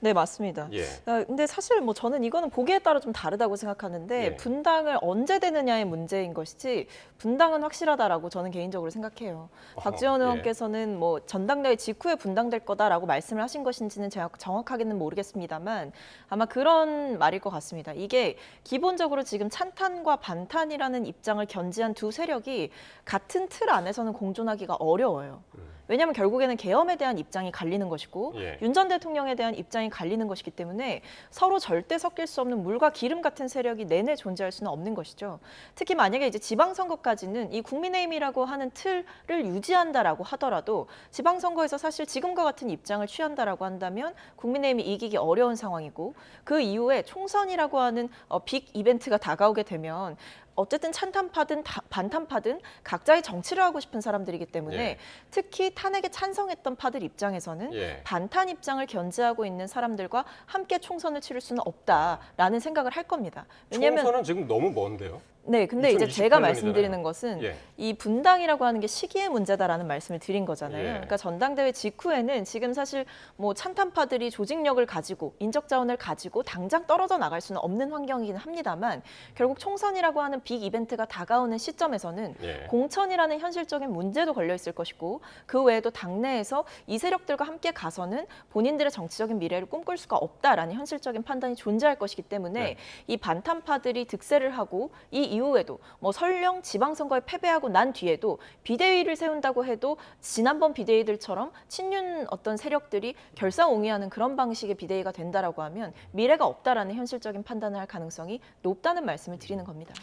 네, 맞습니다. 근데 사실 뭐 저는 이거는 보기에 따라 좀 다르다고 생각하는데 분당을 언제 되느냐의 문제인 것이지 분당은 확실하다라고 저는 개인적으로 생각해요. 박지원 의원께서는 뭐 전당대회 직후에 분당될 거다라고 말씀을 하신 것인지는 제가 정확하게는 모르겠습니다만 아마 그런 말일 것 같습니다. 이게 기본적으로 지금 찬탄과 반탄이라는 입장을 견지한 두 세력이 같은 틀 안에서는 공존하기가 어려워요. 왜냐하면 결국에는 계엄에 대한 입장이 갈리는 것이고 윤 전 대통령에 대한 입장이 갈리는 것이기 때문에 서로 절대 섞일 수 없는 물과 기름 같은 세력이 내내 존재할 수는 없는 것이죠. 특히 만약에 이제 지방선거까지는 이 국민의힘이라고 하는 틀을 유지한다라고 하더라도 지방선거에서 사실 지금과 같은 입장을 취한다라고 한다면 국민의힘이 이기기 어려운 상황이고 그 이후에 총선이라고 하는 빅 이벤트가 다가오게 되면 어쨌든 찬탄파든 반탄파든 각자의 정치를 하고 싶은 사람들이기 때문에 특히 탄핵에 찬성했던 파들 입장에서는 반탄 입장을 견지하고 있는 사람들과 함께 총선을 치를 수는 없다라는 생각을 할 겁니다. 왜냐하면 총선은 지금 너무 먼데요. 네, 근데 이제 제가 2028년이잖아요. 말씀드리는 것은 이 분당이라고 하는 게 시기의 문제다라는 말씀을 드린 거잖아요. 그러니까 전당대회 직후에는 지금 사실 뭐 찬탄파들이 조직력을 가지고 인적 자원을 가지고 당장 떨어져 나갈 수는 없는 환경이긴 합니다만 결국 총선이라고 하는 빅 이벤트가 다가오는 시점에서는 공천이라는 현실적인 문제도 걸려 있을 것이고 그 외에도 당내에서 이 세력들과 함께 가서는 본인들의 정치적인 미래를 꿈꿀 수가 없다라는 현실적인 판단이 존재할 것이기 때문에 이 반탄파들이 득세를 하고 이 이후에도 뭐 설령 지방선거에 패배하고 난 뒤에도 비대위를 세운다고 해도 지난번 비대위들처럼 친윤 어떤 세력들이 결사옹위하는 그런 방식의 비대위가 된다라고 하면 미래가 없다라는 현실적인 판단을 할 가능성이 높다는 말씀을 드리는 겁니다.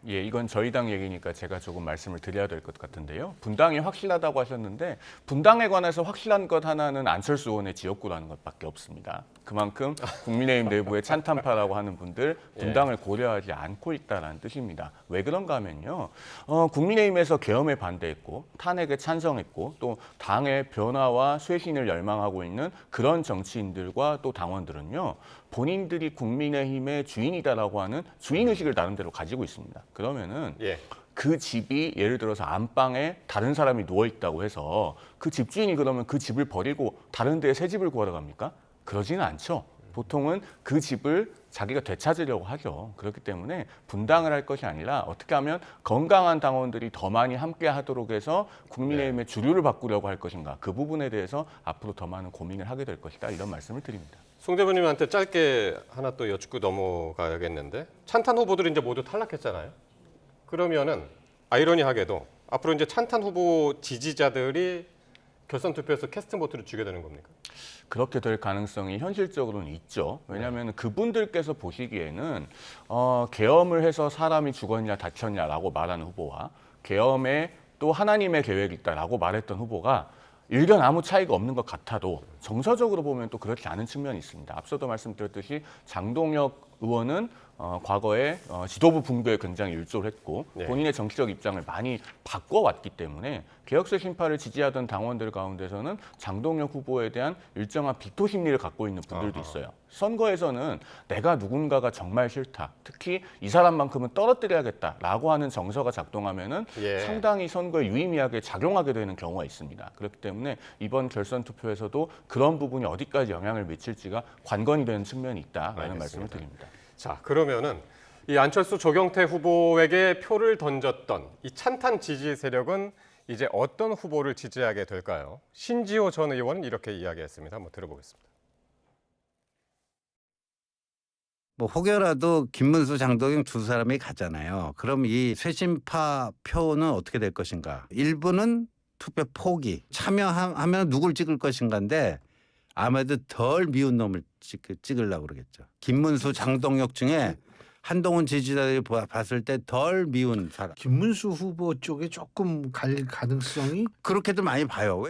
이건 저희 당 얘기니까 제가 조금 말씀을 드려야 될 것 같은데요. 분당이 확실하다고 하셨는데 분당에 관해서 확실한 것 하나는 안철수 의원의 지역구라는 것밖에 없습니다. 그만큼 국민의힘 내부의 찬탄파라고 하는 분들 분당을 고려하지 않고 있다는 있다는 뜻입니다. 왜 그런가 하면요. 국민의힘에서 계엄에 반대했고 탄핵에 찬성했고 또 당의 변화와 쇄신을 열망하고 있는 그런 정치인들과 또 당원들은요. 본인들이 국민의힘의 주인이다라고 하는 주인의식을 나름대로 가지고 있습니다. 그러면은 그 집이 예를 들어서 안방에 다른 사람이 누워있다고 해서 그 집주인이 그러면 그 집을 버리고 다른 데에 새 집을 구하러 갑니까? 그러지는 않죠. 보통은 그 집을 자기가 되찾으려고 하죠. 그렇기 때문에 분당을 할 것이 아니라 어떻게 하면 건강한 당원들이 더 많이 함께 하도록 해서 국민의힘의 주류를 바꾸려고 할 것인가. 그 부분에 대해서 앞으로 더 많은 고민을 하게 될 것이다. 이런 말씀을 드립니다. 송 대변인한테 짧게 하나 또 여쭙고 넘어가야겠는데 찬탄 후보들이 이제 모두 탈락했잖아요. 그러면은 아이러니하게도 앞으로 이제 찬탄 후보 지지자들이 결선 투표에서 캐스팅 보트를 쥐게 되는 겁니까? 그렇게 될 가능성이 현실적으로는 있죠. 왜냐하면 그분들께서 보시기에는 계엄을 해서 사람이 죽었냐 다쳤냐라고 말하는 후보와 계엄에 또 하나님의 계획이 있다라고 말했던 후보가 일견 아무 차이가 없는 것 같아도 정서적으로 보면 또 그렇지 않은 측면이 있습니다. 앞서도 말씀드렸듯이 장동혁 의원은 과거에 지도부 붕괴에 굉장히 일조를 했고 본인의 정치적 입장을 많이 바꿔왔기 때문에 개혁세 심파를 지지하던 당원들 가운데서는 장동혁 후보에 대한 일정한 비토 심리를 갖고 있는 분들도 있어요. 선거에서는 내가 누군가가 정말 싫다. 특히 이 사람만큼은 떨어뜨려야겠다라고 하는 정서가 작동하면은 상당히 선거에 유의미하게 작용하게 되는 경우가 있습니다. 그렇기 때문에 이번 결선 투표에서도 그런 부분이 어디까지 영향을 미칠지가 관건이 되는 측면이 있다라는 말씀을 드립니다. 자, 그러면은 이 안철수 조경태 후보에게 표를 던졌던 이 찬탄 지지 세력은 이제 어떤 후보를 지지하게 될까요? 신지호 전 의원은 이렇게 이야기했습니다. 한번 들어보겠습니다. 뭐 혹여라도 김문수, 장동영 두 사람이 가잖아요. 그럼 이 쇄신파 표는 어떻게 될 것인가? 일부는 투표 포기, 참여하면 누굴 찍을 것인가인데 아무래도 덜 미운 놈을 찍으려고 그러겠죠. 김문수, 장동혁 중에 한동훈 지지자들이 봤을 때 덜 미운 사람. 김문수 후보 쪽에 조금 갈 가능성이? 그렇게도 많이 봐요.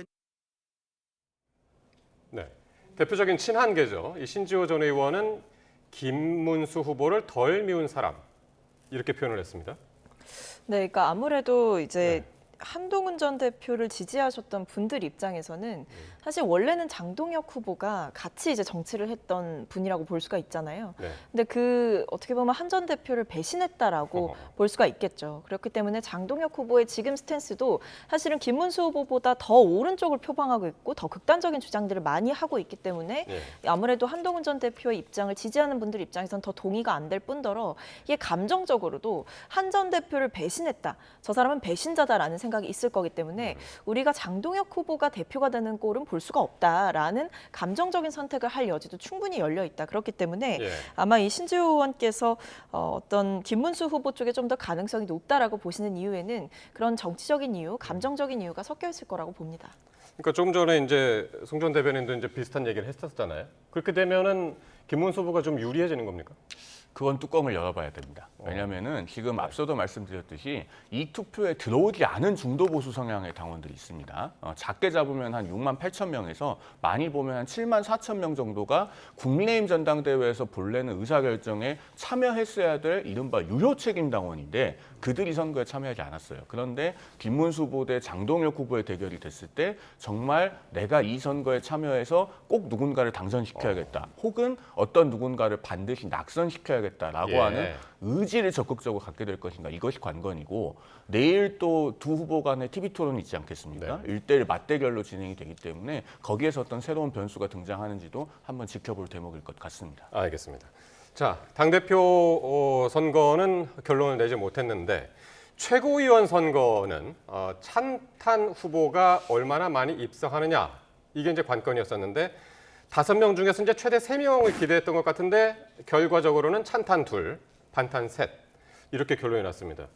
네, 대표적인 친한계죠. 이 신지호 전 의원은 김문수 후보를 덜 미운 사람 이렇게 표현을 했습니다. 네, 그러니까 아무래도 이제 한동훈 전 대표를 지지하셨던 분들 입장에서는 사실 원래는 장동혁 후보가 같이 이제 정치를 했던 분이라고 볼 수가 있잖아요. 근데 그 어떻게 보면 한 전 대표를 배신했다라고 볼 수가 있겠죠. 그렇기 때문에 장동혁 후보의 지금 스탠스도 사실은 김문수 후보보다 더 오른쪽을 표방하고 있고 더 극단적인 주장들을 많이 하고 있기 때문에 아무래도 한동훈 전 대표의 입장을 지지하는 분들 입장에서는 더 동의가 안 될 뿐더러 이게 감정적으로도 한 전 대표를 배신했다. 저 사람은 배신자다라는 생각이 있을 거기 때문에 우리가 장동혁 후보가 대표가 되는 꼴은 볼 수가 없다라는 감정적인 선택을 할 여지도 충분히 열려 있다. 그렇기 때문에 아마 이 신지호 의원께서 어떤 김문수 후보 쪽에 좀 더 가능성이 높다라고 보시는 이유에는 그런 정치적인 이유, 감정적인 이유가 섞여 있을 거라고 봅니다. 그러니까 조금 전에 이제 송 전 대변인도 이제 비슷한 얘기를 했었잖아요. 그렇게 되면은 김문수 후보가 좀 유리해지는 겁니까? 그건 뚜껑을 열어봐야 됩니다. 왜냐하면은 지금 앞서도 말씀드렸듯이 이 투표에 들어오지 않은 중도 보수 성향의 당원들이 있습니다. 작게 잡으면 한 6만 8천 명에서 많이 보면 한 7만 4천 명 정도가 국민의힘 전당대회에서 본래는 의사결정에 참여했어야 될 이른바 유효 책임 당원인데 그들이 선거에 참여하지 않았어요. 그런데 김문수 후보 대 장동혁 후보의 대결이 됐을 때 정말 내가 이 선거에 참여해서 꼭 누군가를 당선시켜야겠다. 혹은 어떤 누군가를 반드시 낙선시켜야겠다라고 하는 의지를 적극적으로 갖게 될 것인가. 이것이 관건이고 내일 또 두 후보 간의 TV 토론이 있지 않겠습니까? 1대1 맞대결로 진행이 되기 때문에 거기에서 어떤 새로운 변수가 등장하는지도 한번 지켜볼 대목일 것 같습니다. 알겠습니다. 자, 당대표 선거는 결론을 내지 못했는데 최고위원 선거는 찬탄 후보가 얼마나 많이 입성하느냐 이게 이제 관건이었었는데 5명 중에서 이제 최대 3명을 기대했던 것 같은데 결과적으로는 찬탄 2, 반탄 3 이렇게 결론이 났습니다.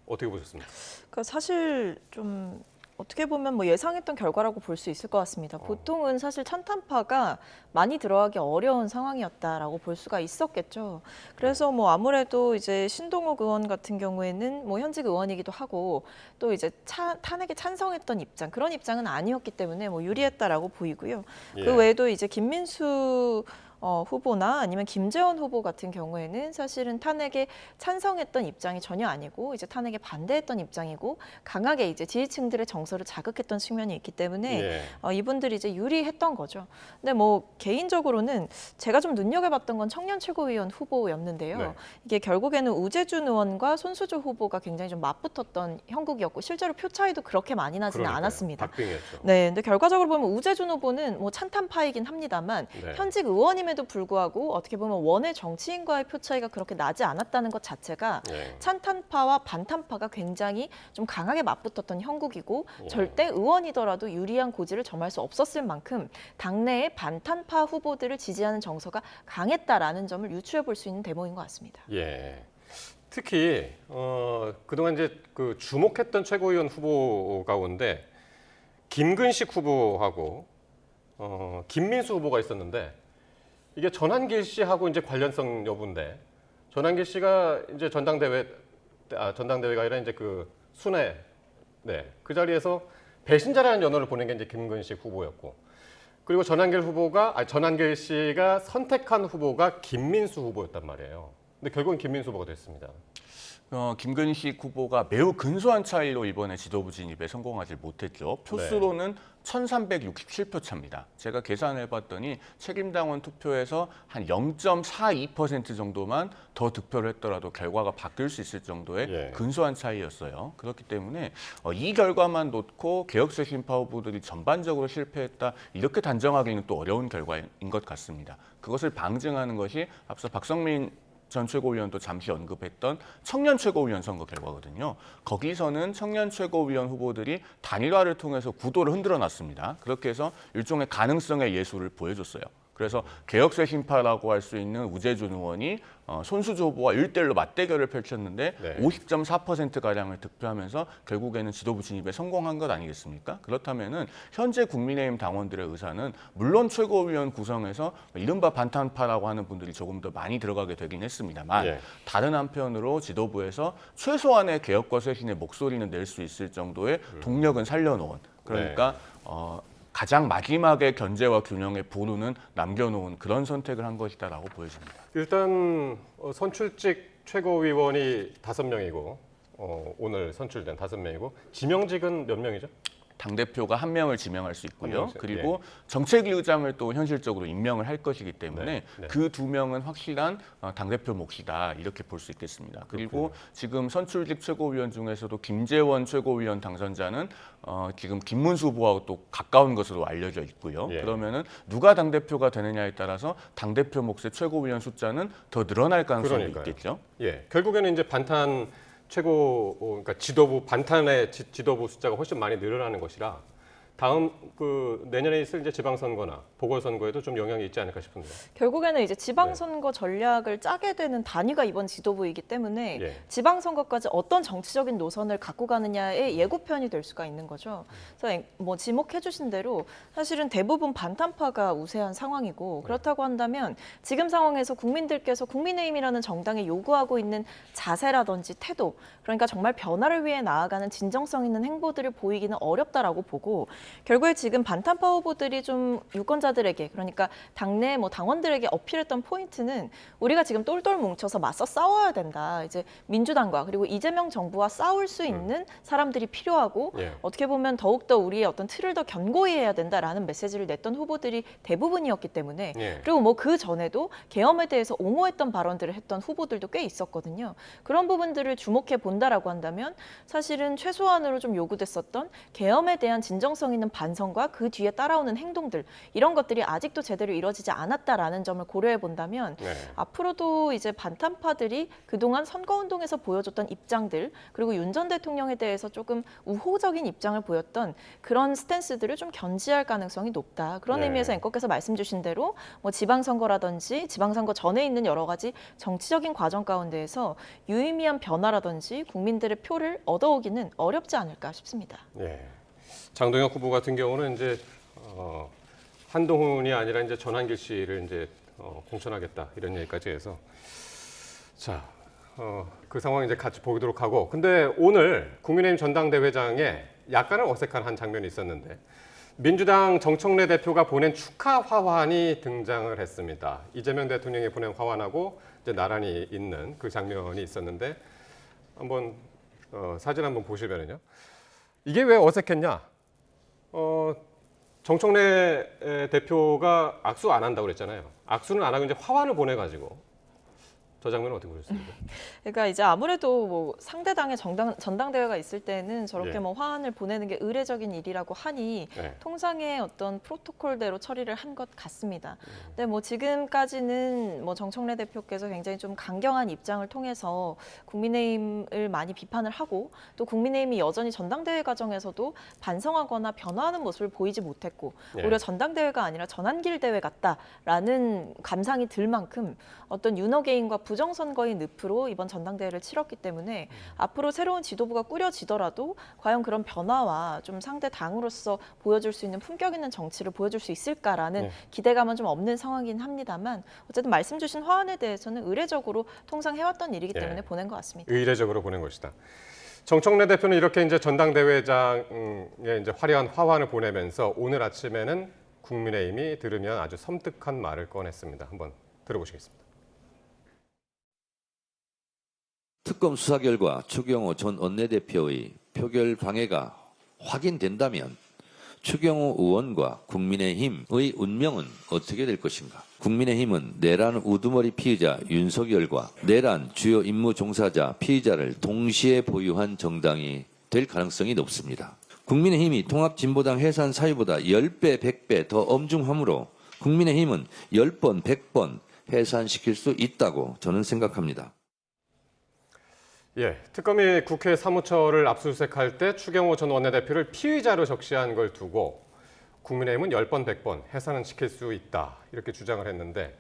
어떻게 보셨습니까? 그러니까 사실 좀 어떻게 보면 뭐 예상했던 결과라고 볼 수 있을 것 같습니다. 보통은 사실 찬탄파가 많이 들어가기 어려운 상황이었다라고 볼 수가 있었겠죠. 그래서 뭐 아무래도 이제 신동욱 의원 같은 경우에는 뭐 현직 의원이기도 하고 또 이제 탄핵에 찬성했던 입장, 그런 입장은 아니었기 때문에 뭐 유리했다라고 보이고요. 그 외에도 이제 김민수 후보나 아니면 김재원 후보 같은 경우에는 사실은 탄핵에 찬성했던 입장이 전혀 아니고 이제 탄핵에 반대했던 입장이고 강하게 이제 지지층들의 정서를 자극했던 측면이 있기 때문에 이분들이 이제 유리했던 거죠. 근데 뭐 개인적으로는 제가 좀 눈여겨봤던 건 청년 최고위원 후보였는데요. 이게 결국에는 우재준 의원과 손수조 후보가 굉장히 좀 맞붙었던 형국이었고 실제로 표 차이도 그렇게 많이 나지는 않았습니다. 박빙이었죠. 네, 근데 결과적으로 보면 우재준 후보는 뭐 찬탄파이긴 합니다만 현직 의원임에도 불구하고 어떻게 보면 원외 정치인과의 표 차이가 그렇게 나지 않았다는 것 자체가 찬탄파와 반탄파가 굉장히 좀 강하게 맞붙었던 형국이고 절대 의원이더라도 유리한 고지를 점할 수 없었을 만큼 당내의 반탄파 후보들을 지지하는 정서가 강했다라는 점을 유추해 볼 수 있는 대목인 것 같습니다. 예. 특히 그동안 이제 그 주목했던 최고위원 후보 가운데 김근식 후보하고 김민수 후보가 있었는데 이게 전한길 씨하고 이제 관련성 여부인데 전한길 씨가 이제 전당대회가 아니라 이제 그 순회 그 자리에서 배신자라는 연호를 보낸 게 이제 김근식 후보였고 그리고 전한길 씨가 선택한 후보가 김민수 후보였단 말이에요. 근데 결국은 김민수 후보가 됐습니다. 김근식 후보가 매우 근소한 차이로 이번에 지도부 진입에 성공하지 못했죠. 표수로는 1367표 차입니다. 제가 계산해 봤더니 책임당원 투표에서 한 0.42% 정도만 더 득표를 했더라도 결과가 바뀔 수 있을 정도의 근소한 차이였어요. 그렇기 때문에 이 결과만 놓고 개혁쇄신파 후보들이 전반적으로 실패했다 이렇게 단정하기는 또 어려운 결과인 것 같습니다. 그것을 방증하는 것이 앞서 박성민 전 최고위원도 잠시 언급했던 청년 최고위원 선거 결과거든요. 거기서는 청년 최고위원 후보들이 단일화를 통해서 구도를 흔들어 놨습니다. 그렇게 해서 일종의 가능성의 예술을 보여줬어요. 그래서 개혁쇄신파라고 할 수 있는 우재준 의원이 손수조 후보와 1대1로 맞대결을 펼쳤는데 50.4%가량을 득표하면서 결국에는 지도부 진입에 성공한 것 아니겠습니까? 그렇다면은 현재 국민의힘 당원들의 의사는 물론 최고위원 구성에서 이른바 반탄파라고 하는 분들이 조금 더 많이 들어가게 되긴 했습니다만 다른 한편으로 지도부에서 최소한의 개혁과 쇄신의 목소리는 낼 수 있을 정도의 동력은 살려놓은 그러니까 가장 마지막에 견제와 균형의 보루는 남겨놓은 그런 선택을 한 것이다라고 보여집니다. 일단 선출직 최고위원이 5명이고 오늘 선출된 5명이고 지명직은 몇 명이죠? 당대표가 1명을 지명할 수 있고요. 그리고 정책위 의장을 또 현실적으로 임명을 할 것이기 때문에 그 2명은 확실한 당대표 몫이다 이렇게 볼 수 있겠습니다. 그리고 지금 선출직 최고위원 중에서도 김재원 최고위원 당선자는 지금 김문수 후보하고 또 가까운 것으로 알려져 있고요. 그러면은 누가 당대표가 되느냐에 따라서 당대표 몫의 최고위원 숫자는 더 늘어날 가능성이 있겠죠. 결국에는 이제 그러니까 반탄의 지도부 숫자가 훨씬 많이 늘어나는 것이라 다음 내년에 있을 이제 지방선거나 보궐선거에도 좀 영향이 있지 않을까 싶은데요. 결국에는 이제 지방선거 전략을 짜게 되는 단위가 이번 지도부이기 때문에 지방선거까지 어떤 정치적인 노선을 갖고 가느냐의 예고편이 될 수가 있는 거죠. 그래서 뭐 지목해 주신 대로 사실은 대부분 반탄파가 우세한 상황이고 그렇다고 한다면 지금 상황에서 국민들께서 국민의힘이라는 정당에 요구하고 있는 자세라든지 태도 그러니까 정말 변화를 위해 나아가는 진정성 있는 행보들을 보이기는 어렵다라고 보고 결국에 지금 반탄파 후보들이 좀 유권자들에게 그러니까 당내 뭐 당원들에게 어필했던 포인트는 우리가 지금 똘똘 뭉쳐서 맞서 싸워야 된다. 이제 민주당과 그리고 이재명 정부와 싸울 수 있는 사람들이 필요하고 어떻게 보면 더욱더 우리의 어떤 틀을 더 견고히 해야 된다라는 메시지를 냈던 후보들이 대부분이었기 때문에 그리고 뭐 그 전에도 계엄에 대해서 옹호했던 발언들을 했던 후보들도 꽤 있었거든요. 그런 부분들을 주목해 본다라고 한다면 사실은 최소한으로 좀 요구됐었던 계엄에 대한 진정성 있는 반성과 그 뒤에 따라오는 행동들 이런 것들이 아직도 제대로 이루어지지 않았다라는 점을 고려해 본다면 앞으로도 이제 반탄파들이 그동안 선거운동에서 보여줬던 입장들 그리고 윤 전 대통령에 대해서 조금 우호적인 입장을 보였던 그런 스탠스들을 좀 견지할 가능성이 높다. 그런 의미에서 앵커께서 말씀 주신 대로 뭐 지방선거라든지 지방선거 전에 있는 여러 가지 정치적인 과정 가운데에서 유의미한 변화라든지 국민들의 표를 얻어오기는 어렵지 않을까 싶습니다. 장동혁 후보 같은 경우는 이제 한동훈이 아니라 이제 전한길 씨를 이제 공천하겠다 이런 얘기까지 해서 그 상황 이제 같이 보도록 하고 근데 오늘 국민의힘 전당대회장에 약간은 어색한 한 장면이 있었는데 민주당 정청래 대표가 보낸 축하 화환이 등장을 했습니다. 이재명 대통령이 보낸 화환하고 이제 나란히 있는 그 장면이 있었는데 한번 사진 한번 보시면요. 이게 왜 어색했냐? 정청래 대표가 악수 안 한다고 그랬잖아요. 악수는 안 하고 이제 화환을 보내가지고 저 장면은 어떻게 보셨습니까? 그러니까 이제 아무래도 뭐 상대당의 전당대회가 있을 때는 저렇게 예. 뭐 화환을 보내는 게 의례적인 일이라고 하니 네. 통상의 어떤 프로토콜대로 처리를 한 것 같습니다. 근데 뭐 지금까지는 뭐 정청래 대표께서 굉장히 좀 강경한 입장을 통해서 국민의힘을 많이 비판을 하고 또 국민의힘이 여전히 전당대회 과정에서도 반성하거나 변화하는 모습을 보이지 못했고 예. 오히려 전당대회가 아니라 전환길 대회 같다라는 감상이 들 만큼 어떤 윤호개인과 부정선거의 늪으로 이번 전당대회를 치렀기 때문에 앞으로 새로운 지도부가 꾸려지더라도 과연 그런 변화와 좀 상대 당으로서 보여줄 수 있는 품격 있는 정치를 보여줄 수 있을까라는 네. 기대감은 좀 없는 상황이긴 합니다만 어쨌든 말씀 주신 화환에 대해서는 의례적으로 통상 해왔던 일이기 때문에 예. 보낸 것 같습니다. 의례적으로 보낸 것이다. 정청래 대표는 이렇게 이제 전당대회장에 이제 화려한 화환을 보내면서 오늘 아침에는 국민의힘이 들으면 아주 섬뜩한 말을 꺼냈습니다. 한번 들어보시겠습니다. 특검 수사 결과 추경호 전 원내대표의 표결 방해가 확인된다면 추경호 의원과 국민의힘의 운명은 어떻게 될 것인가? 국민의힘은 내란 우두머리 피의자 윤석열과 내란 주요 임무 종사자 피의자를 동시에 보유한 정당이 될 가능성이 높습니다. 국민의힘이 통합진보당 해산 사유보다 10배, 100배 더 엄중함으로 국민의힘은 10번, 100번 해산시킬 수 있다고 저는 생각합니다. 예, 특검이 국회 사무처를 압수수색할 때 추경호 전 원내대표를 피의자로 적시한 걸 두고 국민의힘은 10번, 100번 해산은 시킬 수 있다 이렇게 주장을 했는데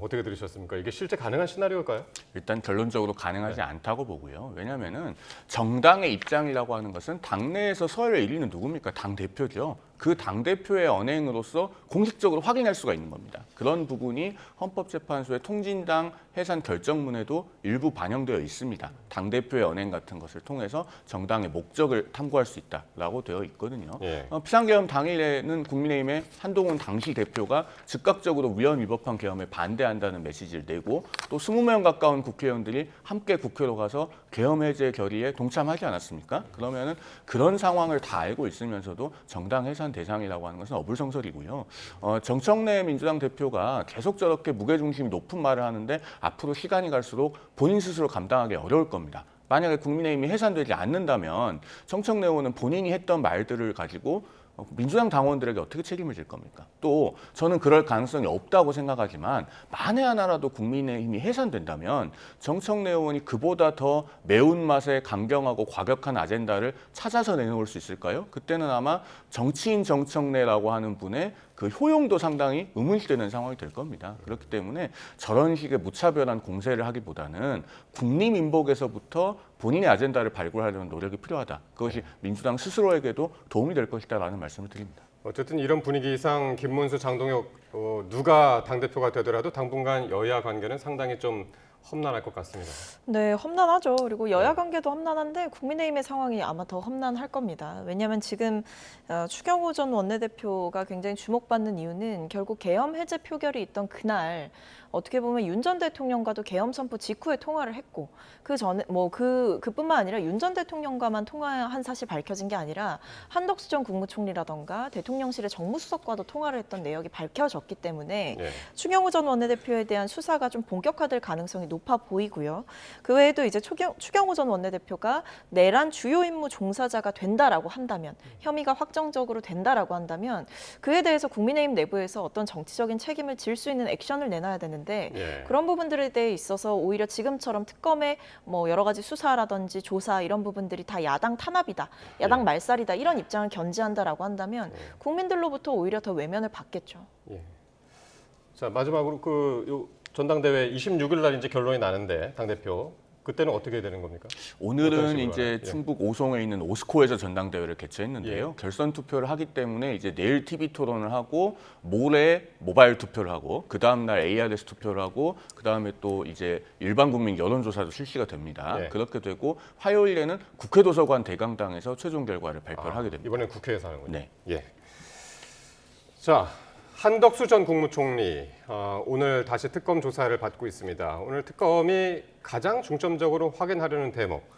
어떻게 들으셨습니까? 이게 실제 가능한 시나리오일까요? 일단 결론적으로 가능하지 않다고 보고요. 왜냐하면은 정당의 입장이라고 하는 것은 당내에서 서열을 이루는 누굽니까? 당대표죠. 그 당대표의 언행으로서 공식적으로 확인할 수가 있는 겁니다. 그런 부분이 헌법재판소의 통진당 해산 결정문에도 일부 반영되어 있습니다. 당대표의 언행 같은 것을 통해서 정당의 목적을 탐구할 수 있다라고 되어 있거든요. 예. 비상계엄 당일에는 국민의힘의 한동훈 당시 대표가 즉각적으로 위헌 위법한 계엄에 반대한다는 메시지를 내고 또 20명 가까운 국회의원들이 함께 국회로 가서 계엄 해제 결의에 동참하지 않았습니까? 그러면은 그런 상황을 다 알고 있으면서도 정당 해산 대상이라고 하는 것은 어불성설이고요. 정청래 민주당 대표가 계속 저렇게 무게중심이 높은 말을 하는데 앞으로 시간이 갈수록 본인 스스로 감당하기 어려울 겁니다. 만약에 국민의힘이 해산되지 않는다면 정청래 의원은 본인이 했던 말들을 가지고 민주당 당원들에게 어떻게 책임을 질 겁니까? 또 저는 그럴 가능성이 없다고 생각하지만 만에 하나라도 국민의힘이 해산된다면 정청래 의원이 그보다 더 매운맛에 강경하고 과격한 아젠다를 찾아서 내놓을 수 있을까요? 그때는 아마 정치인 정청래라고 하는 분의 그 효용도 상당히 의문시되는 상황이 될 겁니다. 그렇기 때문에 저런 식의 무차별한 공세를 하기보다는 국민민복에서부터 본인의 아젠다를 발굴하려는 노력이 필요하다. 그것이 민주당 스스로에게도 도움이 될 것이다라는 말씀을 드립니다. 어쨌든 이런 분위기 이상 김문수, 장동혁 누가 당대표가 되더라도 당분간 여야 관계는 상당히 좀 험난할 것 같습니다. 네, 험난하죠. 그리고 여야 관계도 험난한데 국민의힘의 상황이 아마 더 험난할 겁니다. 왜냐하면 지금 추경호 전 원내대표가 굉장히 주목받는 이유는 결국 계엄 해제 표결이 있던 그날 어떻게 보면 윤 전 대통령과도 계엄 선포 직후에 통화를 했고 그 전에 그뿐만 아니라 윤 전 대통령과만 통화한 사실 밝혀진 게 아니라 한덕수 전 국무총리라던가 대통령실의 정무수석과도 통화를 했던 내역이 밝혀졌기 때문에 네. 추경호 전 원내대표에 대한 수사가 좀 본격화될 가능성이 높아 보이고요. 그 외에도 이제 추경호 전 원내대표가 내란 주요 임무 종사자가 된다라고 한다면 혐의가 확정적으로 된다라고 한다면 그에 대해서 국민의힘 내부에서 어떤 정치적인 책임을 질 수 있는 액션을 내놔야 되는데 예. 그런 부분들에 대해 있어서 오히려 지금처럼 특검의 뭐 여러 가지 수사라든지 조사 이런 부분들이 다 야당 탄압이다, 야당 말살이다 이런 입장을 견지한다라고 한다면 국민들로부터 오히려 더 외면을 받겠죠. 예. 자 마지막으로 요 전당대회 26일 날 이제 결론이 나는데 당대표 그때는 어떻게 되는 겁니까? 어떤 오늘은 식으로 이제 하나요? 예. 충북 오송에 있는 오스코에서 전당대회를 개최했는데요. 결선 투표를 하기 때문에 이제 내일 TV 토론을 하고 모레 모바일 투표를 하고 그 다음 날 ARS 투표를 하고 그 다음에 또 이제 일반 국민 여론조사도 실시가 됩니다. 예. 그렇게 되고 화요일에는 국회 도서관 대강당에서 최종 결과를 발표를 하게 됩니다. 이번엔 국회에서 하는군요. 네. 예. 자, 한덕수 전 국무총리 오늘 다시 특검 조사를 받고 있습니다. 오늘 특검이 가장 중점적으로 확인하려는 대목